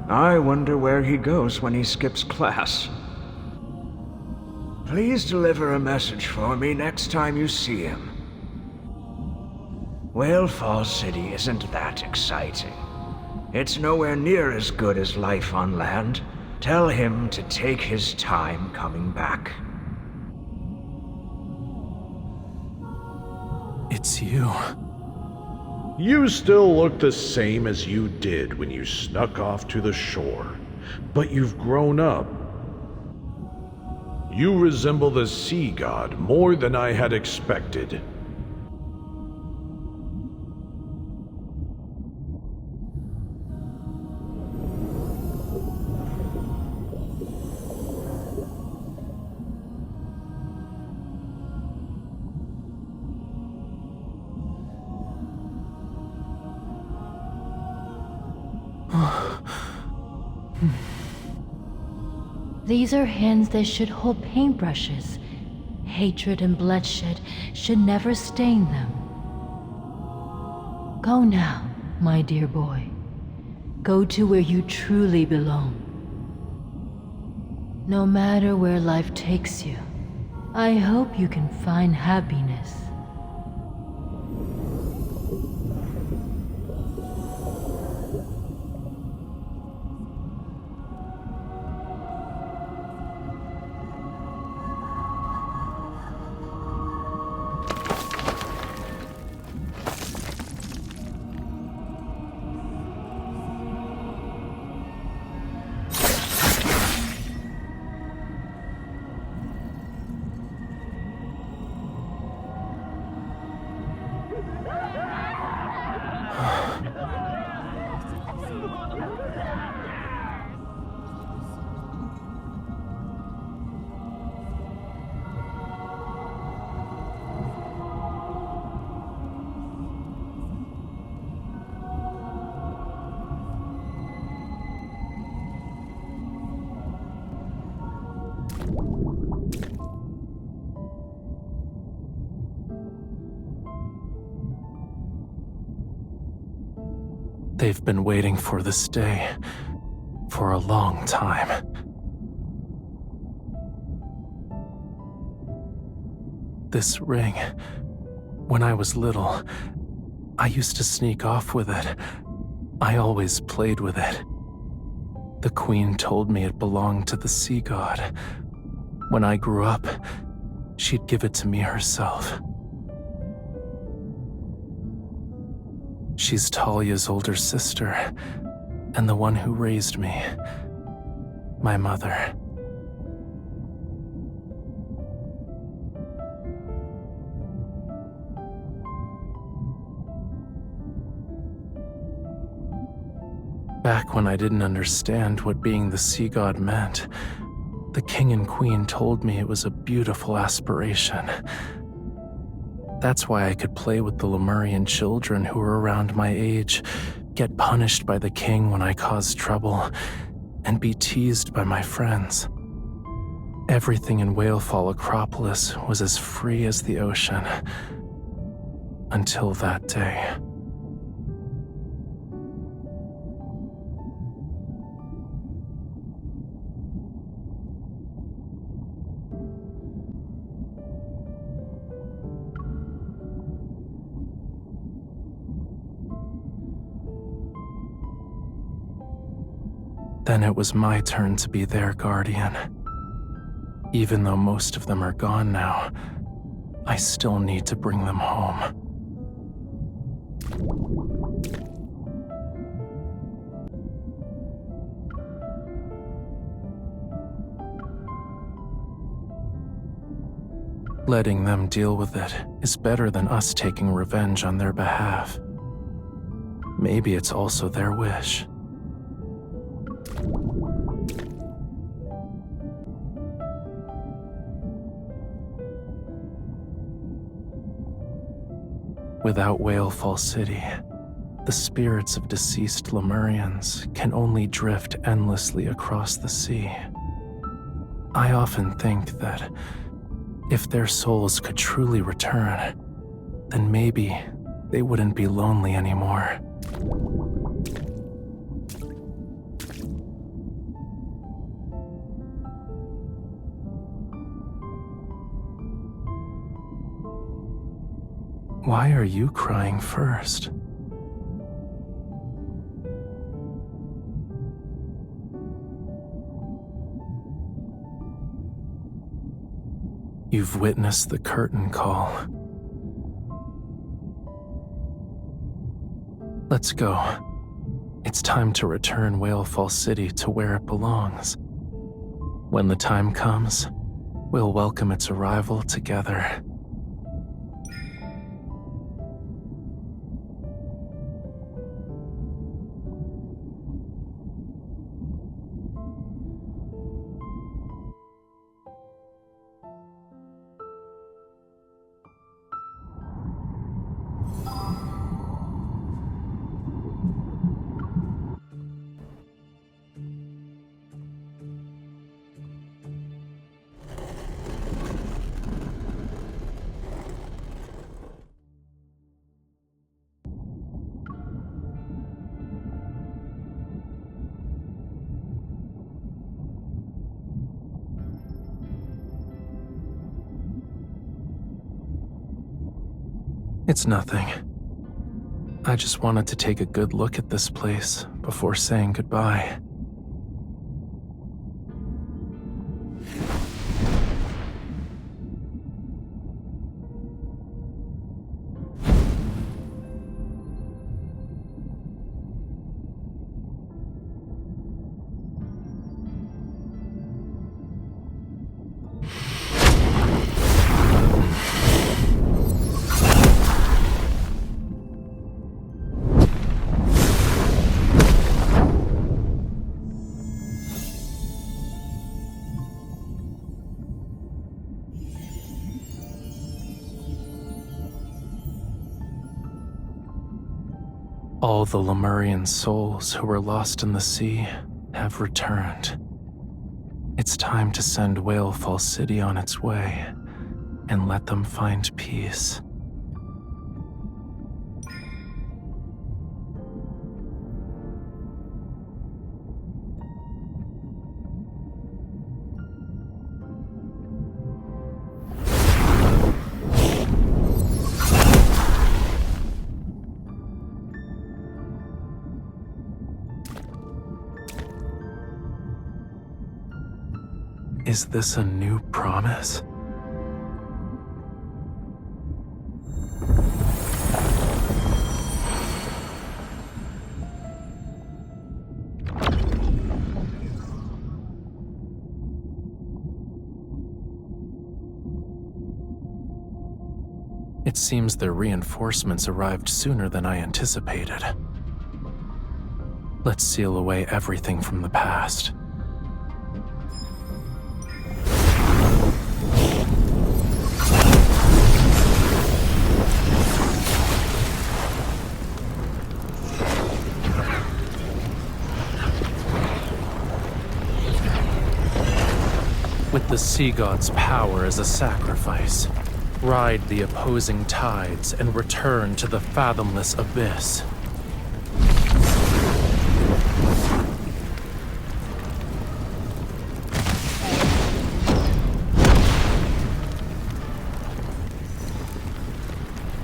I wonder where he goes when he skips class. Please deliver a message for me next time you see him. Whalefall City isn't that exciting. It's nowhere near as good as life on land. Tell him to take his time coming back. It's you. You still look the same as you did when you snuck off to the shore, but you've grown up. You resemble the sea god more than I had expected. These are hands that should hold paintbrushes. Hatred and bloodshed should never stain them. Go now, my dear boy. Go to where you truly belong. No matter where life takes you, I hope you can find happiness. They've been waiting for this day for a long time. This ring, when I was little, I used to sneak off with it. I always played with it. The queen told me it belonged to the sea god. When I grew up, she'd give it to me herself. She's Talia's older sister, and the one who raised me, my mother. Back when I didn't understand what being the sea god meant, the king and queen told me it was a beautiful aspiration. That's why I could play with the Lemurian children who were around my age, get punished by the king when I caused trouble, and be teased by my friends. Everything in Whalefall Acropolis was as free as the ocean. Until that day. Then it was my turn to be their guardian. Even though most of them are gone now, I still need to bring them home. Letting them deal with it is better than us taking revenge on their behalf. Maybe it's also their wish. Without Whalefall City, the spirits of deceased Lemurians can only drift endlessly across the sea. I often think that if their souls could truly return, then maybe they wouldn't be lonely anymore. Why are you crying first? You've witnessed the curtain call. Let's go. It's time to return Whalefall City to where it belongs. When the time comes, we'll welcome its arrival together. It's nothing. I just wanted to take a good look at this place before saying goodbye. All the Lemurian souls who were lost in the sea have returned. It's time to send Whalefall City on its way and let them find peace. Is this a new promise? It seems their reinforcements arrived sooner than I anticipated. Let's seal away everything from the past. With the sea god's power as a sacrifice, ride the opposing tides and return to the fathomless abyss.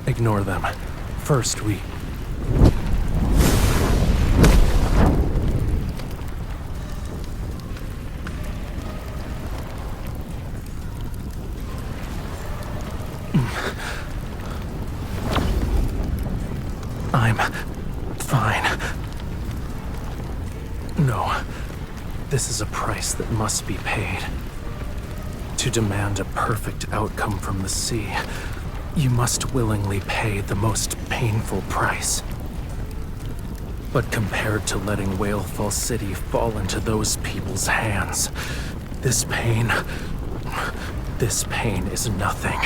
Ignore them. First, we... I'm fine. No, this is a price that must be paid. To demand a perfect outcome from the sea, you must willingly pay the most painful price. But compared to letting Whalefall City fall into those people's hands, this pain is nothing.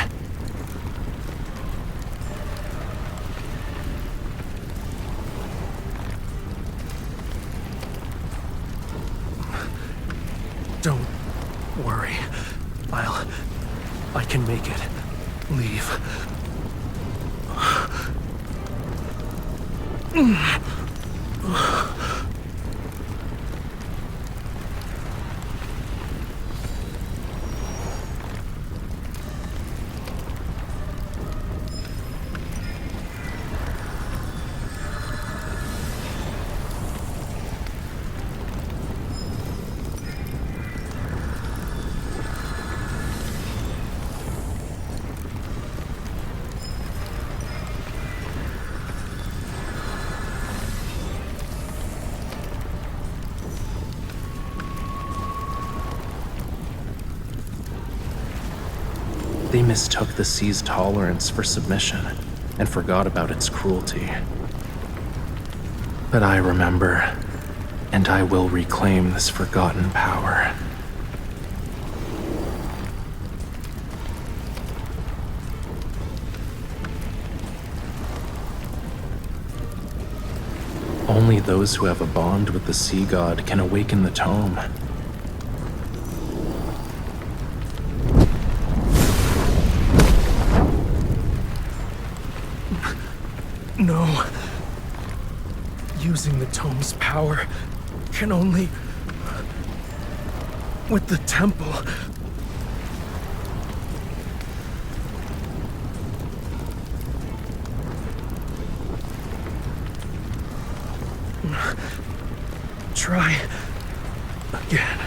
Don't worry. I can make it. Leave. They mistook the sea's tolerance for submission and forgot about its cruelty. But I remember, and I will reclaim this forgotten power. Only those who have a bond with the sea god can awaken the tome. No. Using the tome's power can only... with the temple. Try again.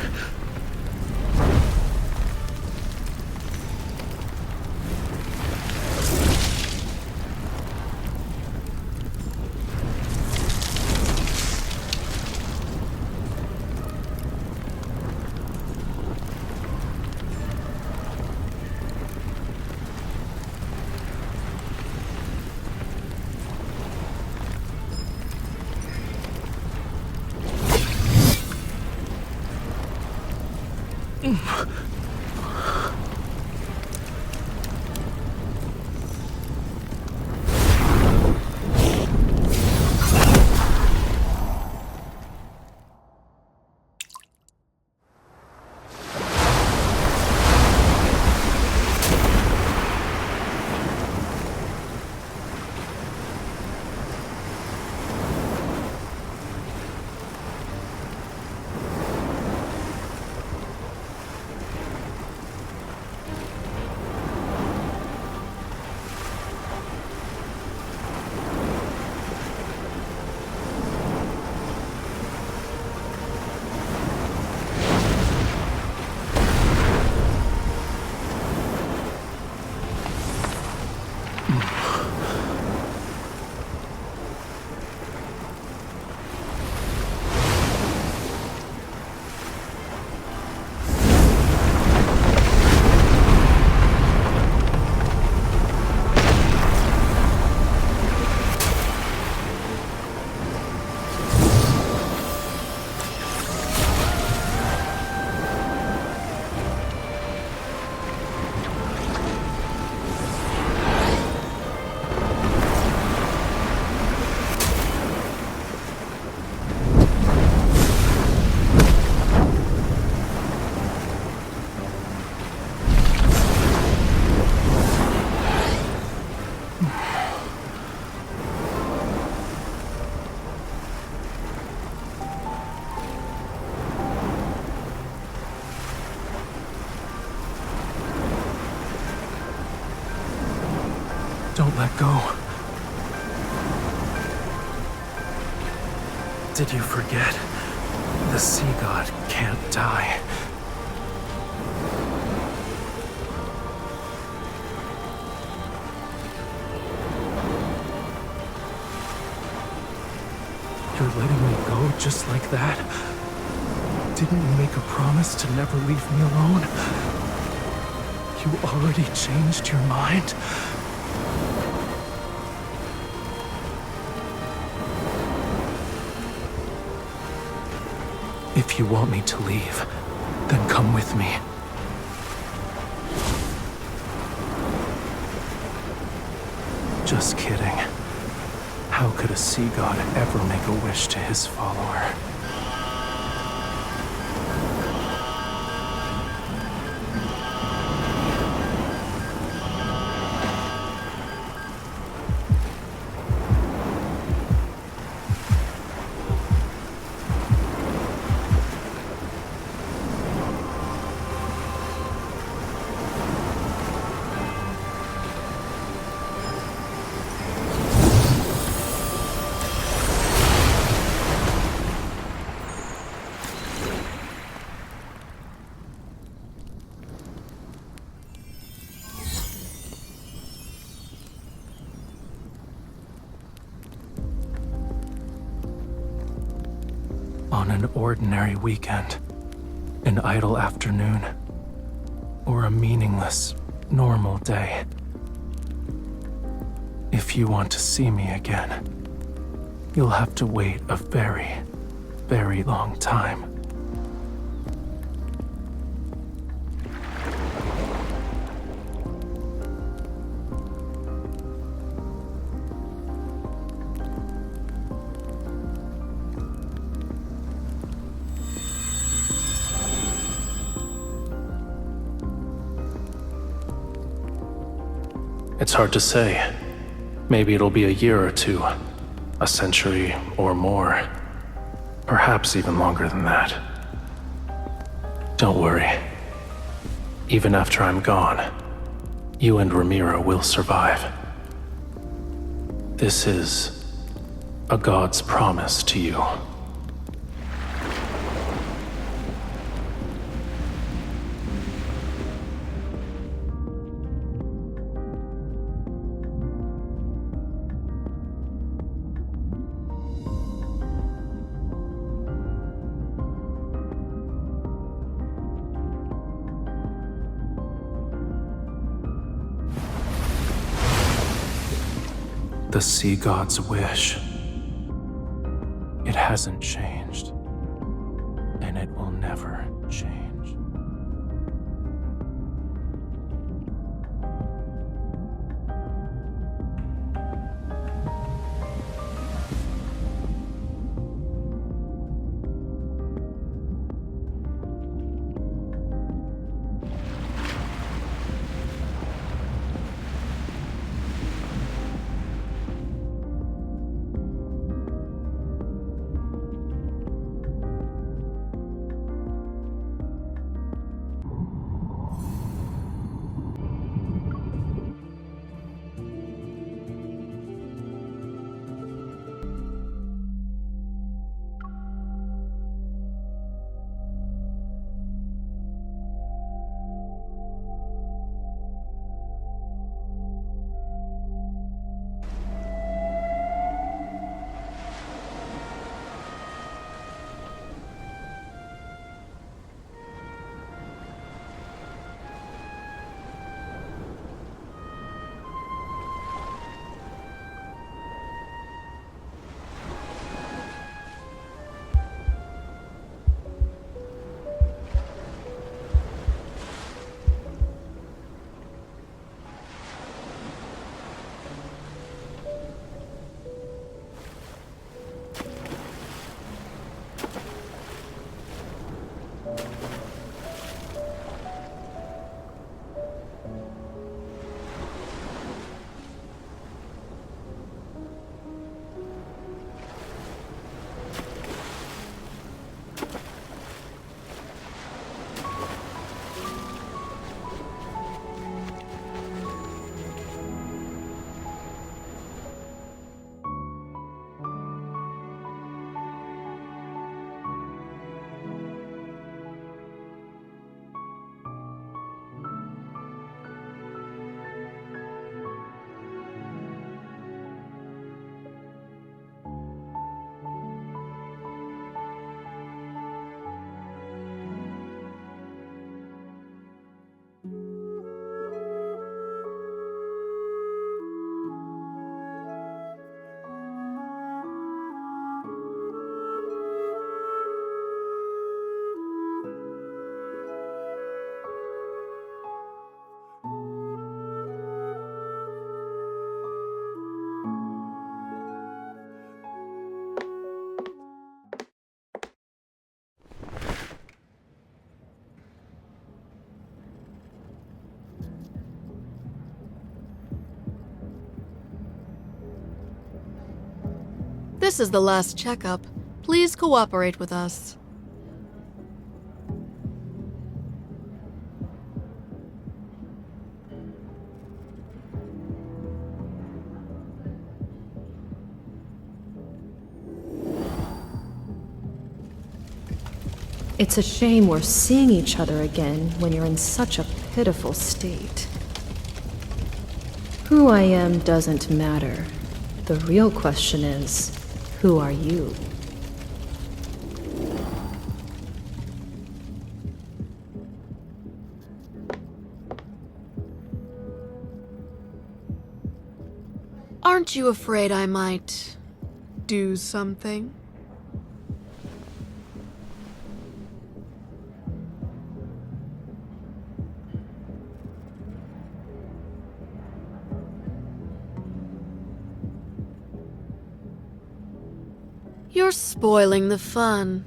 Don't let go. Did you forget? The sea god can't die. You're letting me go just like that? Didn't you make a promise to never leave me alone? You already changed your mind? If you want me to leave, then come with me. Just kidding. How could a sea god ever make a wish to his follower? On an ordinary weekend, an idle afternoon, or a meaningless, normal day. If you want to see me again, you'll have to wait a very, very long time. It's hard to say. Maybe it'll be a year or two, a century or more. Perhaps even longer than that. Don't worry. Even after I'm gone, you and Ramiro will survive. This is a god's promise to you. The sea god's wish. It hasn't changed, and it will never change. This is the last checkup. Please cooperate with us. It's a shame we're seeing each other again when you're in such a pitiful state. Who I am doesn't matter. The real question is, who are you? Aren't you afraid I might do something? You're spoiling the fun.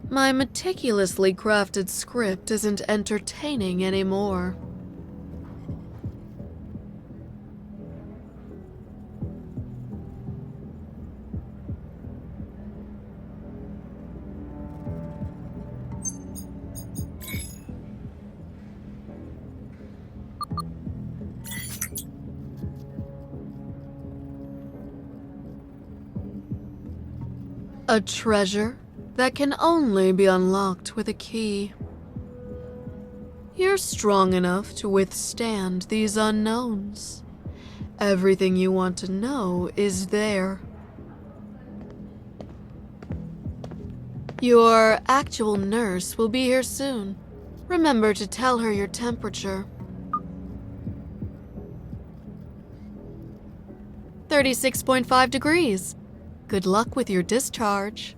My meticulously crafted script isn't entertaining anymore. A treasure that can only be unlocked with a key. You're strong enough to withstand these unknowns. Everything you want to know is there. Your actual nurse will be here soon. Remember to tell her your temperature. 36.5 degrees. Good luck with your discharge.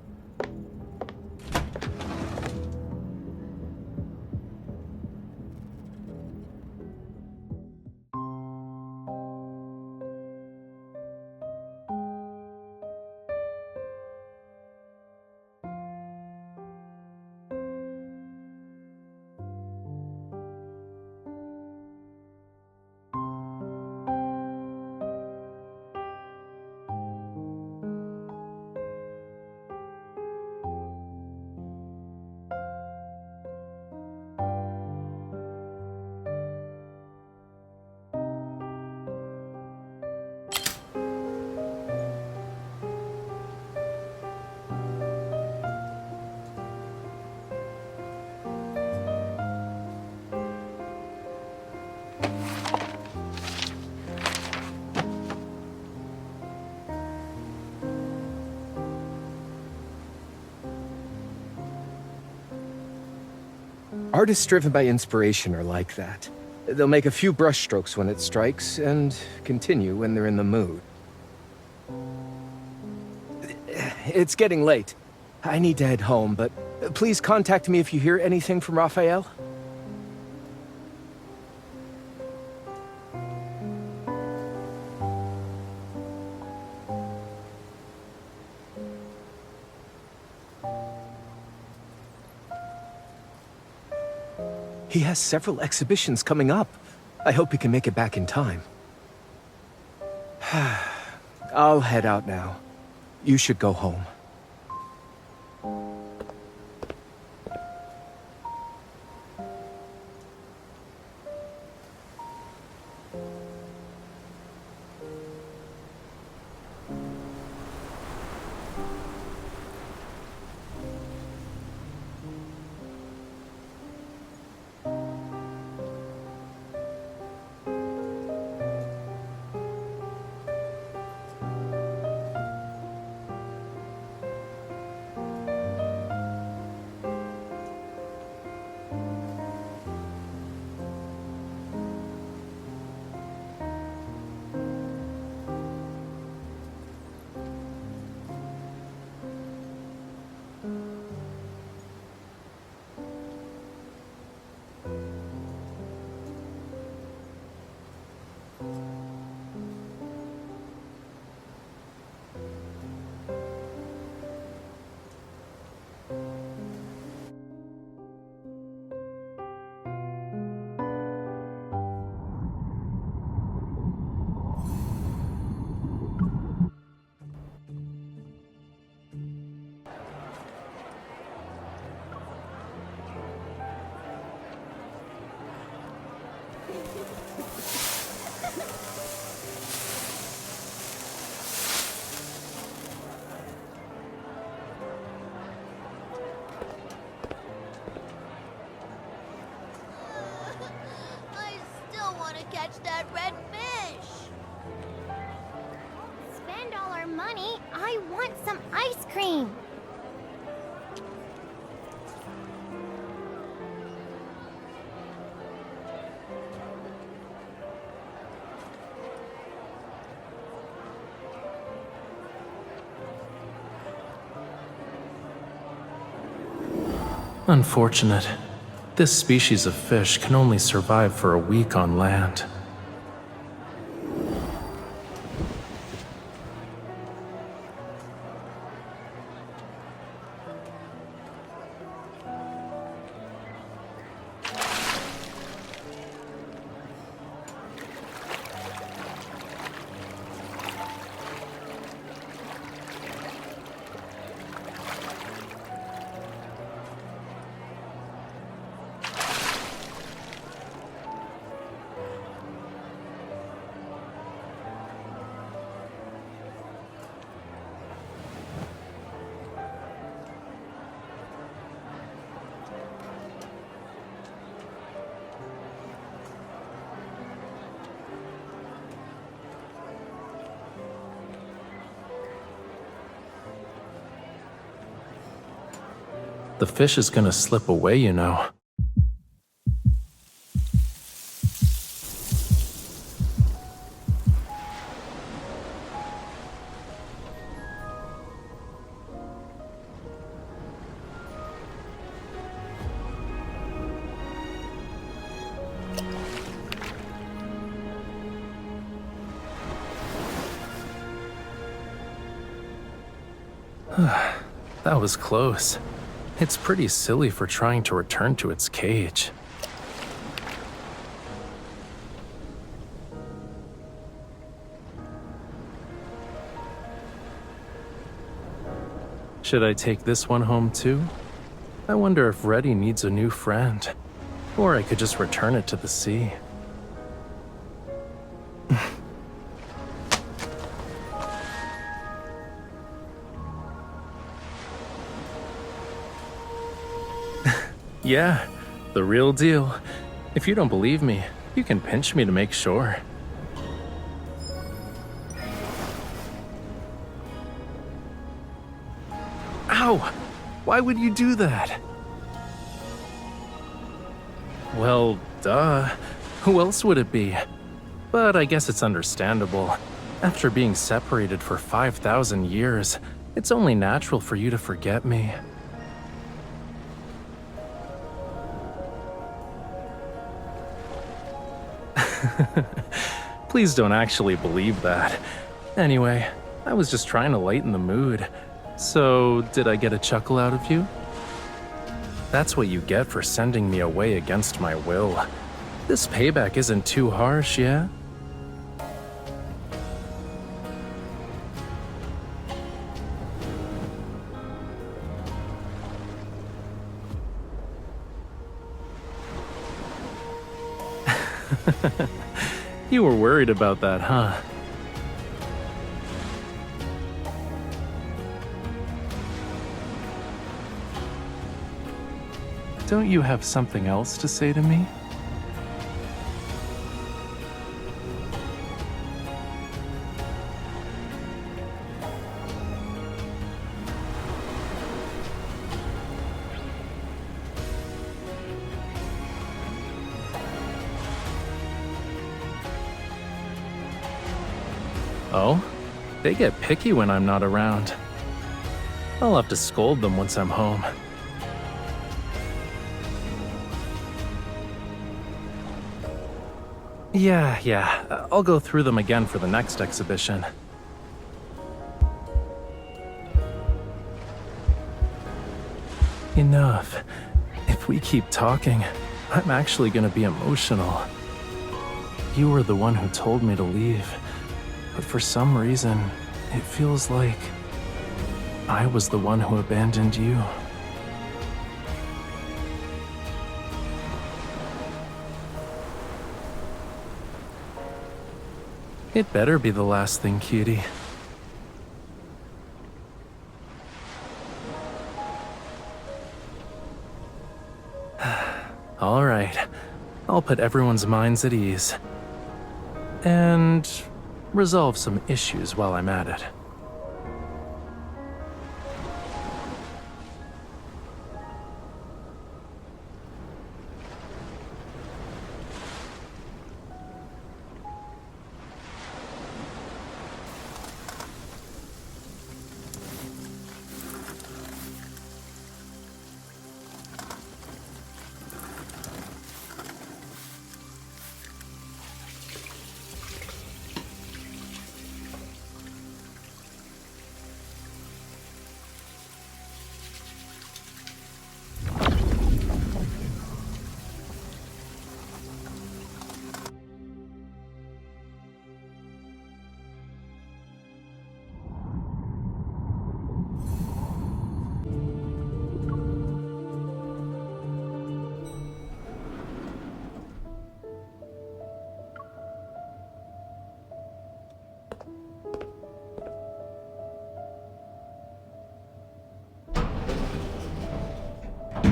Artists driven by inspiration are like that. They'll make a few brushstrokes when it strikes, and continue when they're in the mood. It's getting late. I need to head home, but please contact me if you hear anything from Raphael. He has several exhibitions coming up. I hope he can make it back in time. I'll head out now. You should go home. that red fish? Spend all our money. I want some ice cream. Unfortunate. This species of fish can only survive for a week on land. The fish is gonna slip away, you know. That was close. It's pretty silly for trying to return to its cage. Should I take this one home too? I wonder if Reddy needs a new friend. Or I could just return it to the sea. Yeah, the real deal. If you don't believe me, you can pinch me to make sure. Ow! Why would you do that? Well, duh. Who else would it be? But I guess it's understandable. After being separated for 5,000 years, it's only natural for you to forget me. Please don't actually believe that. Anyway, I was just trying to lighten the mood. So, did I get a chuckle out of you? That's what you get for sending me away against my will. This payback isn't too harsh, yeah? You were worried about that, huh? Don't you have something else to say to me? Oh? They get picky when I'm not around. I'll have to scold them once I'm home. Yeah, I'll go through them again for the next exhibition. Enough. If we keep talking, I'm actually gonna be emotional. You were the one who told me to leave. But for some reason, it feels like I was the one who abandoned you. It better be the last thing, cutie. All right, I'll put everyone's minds at ease. and resolve some issues while I'm at it.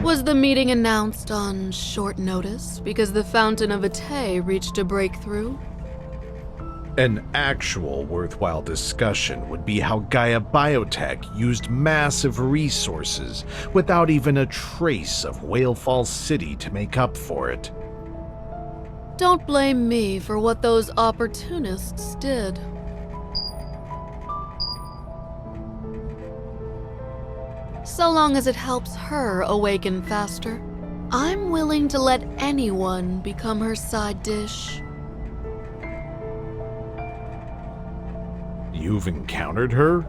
Was the meeting announced on short notice because the Fountain of Atay reached a breakthrough? An actual worthwhile discussion would be how Gaia Biotech used massive resources without even a trace of Whale Falls City to make up for it. Don't blame me for what those opportunists did. So long as it helps her awaken faster, I'm willing to let anyone become her side dish. You've encountered her?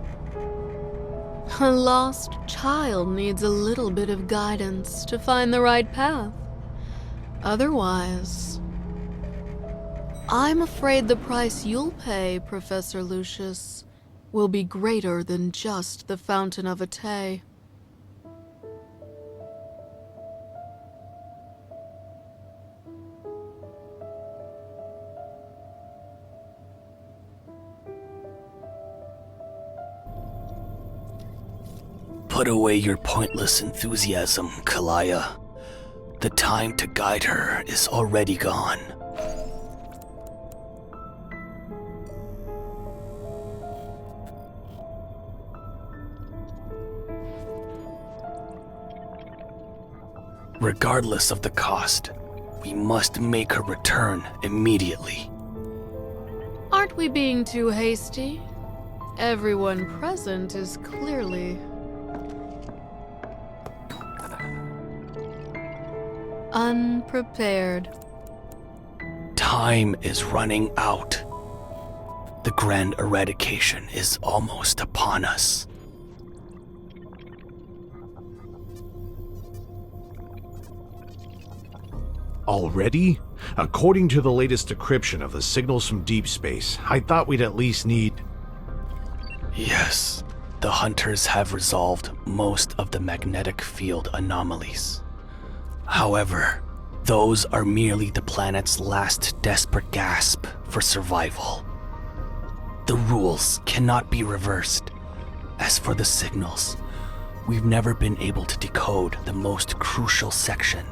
A lost child needs a little bit of guidance to find the right path. Otherwise, I'm afraid the price you'll pay, Professor Lucius, will be greater than just the Fountain of Atay. Put away your pointless enthusiasm, Kalaya. The time to guide her is already gone. Regardless of the cost, we must make her return immediately. Aren't we being too hasty? Everyone present is clearly unprepared. Time is running out. The grand eradication is almost upon us. Already? According to the latest decryption of the signals from Deepspace, I thought we'd at least need... Yes, the hunters have resolved most of the magnetic field anomalies. However, those are merely the planet's last desperate gasp for survival. The rules cannot be reversed. As for the signals, we've never been able to decode the most crucial section.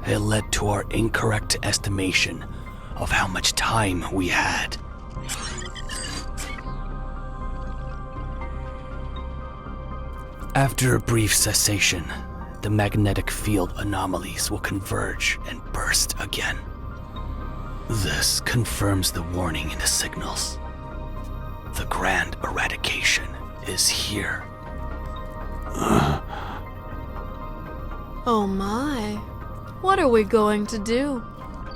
It led to our incorrect estimation of how much time we had. After a brief cessation, the magnetic field anomalies will converge and burst again. This confirms the warning in the signals. The grand eradication is here. Oh my. What are we going to do?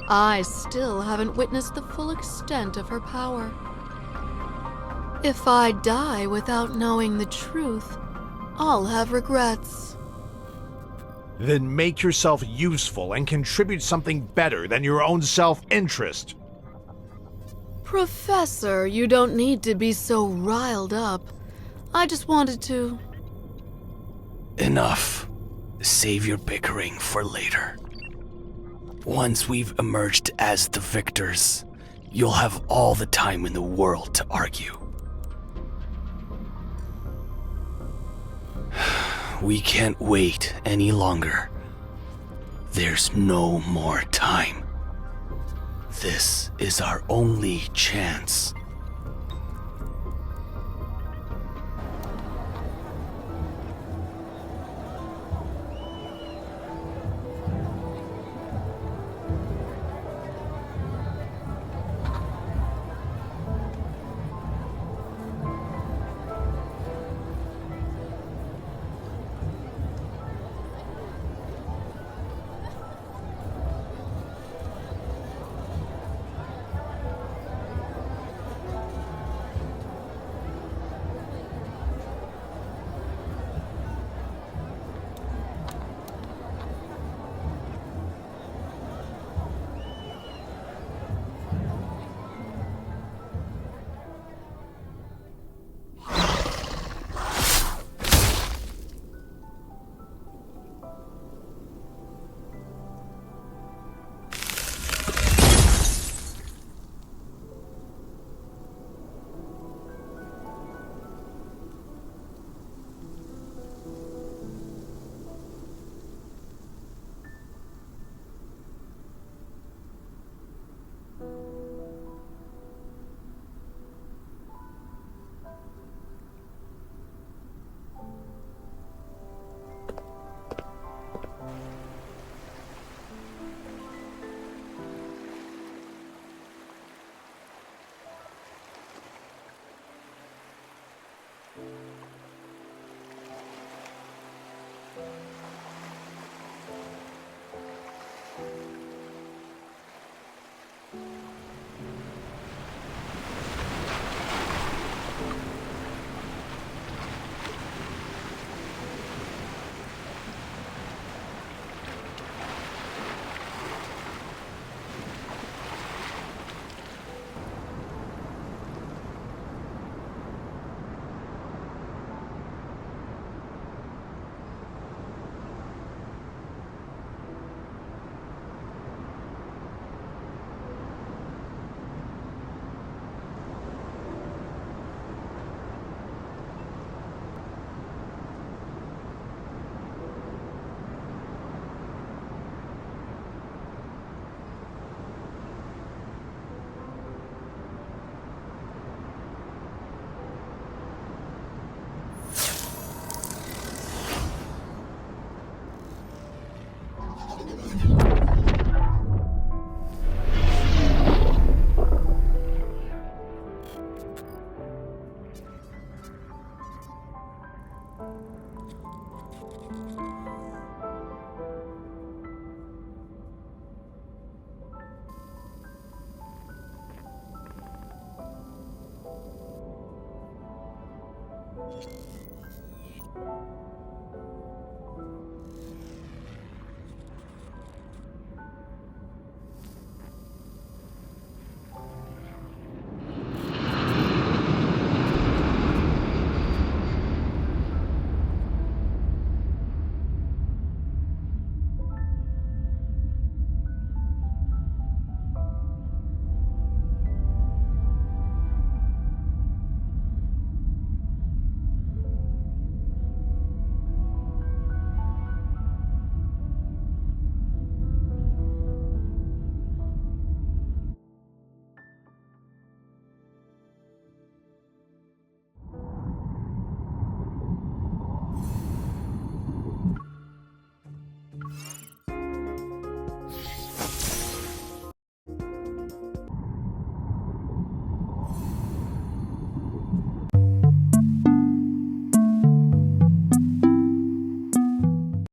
I still haven't witnessed the full extent of her power. If I die without knowing the truth, I'll have regrets. Then make yourself useful and contribute something better than your own self-interest. Professor, you don't need to be so riled up. I just wanted to... Enough. Save your bickering for later. Once we've emerged as the victors, you'll have all the time in the world to argue. We can't wait any longer. There's no more time. This is our only chance.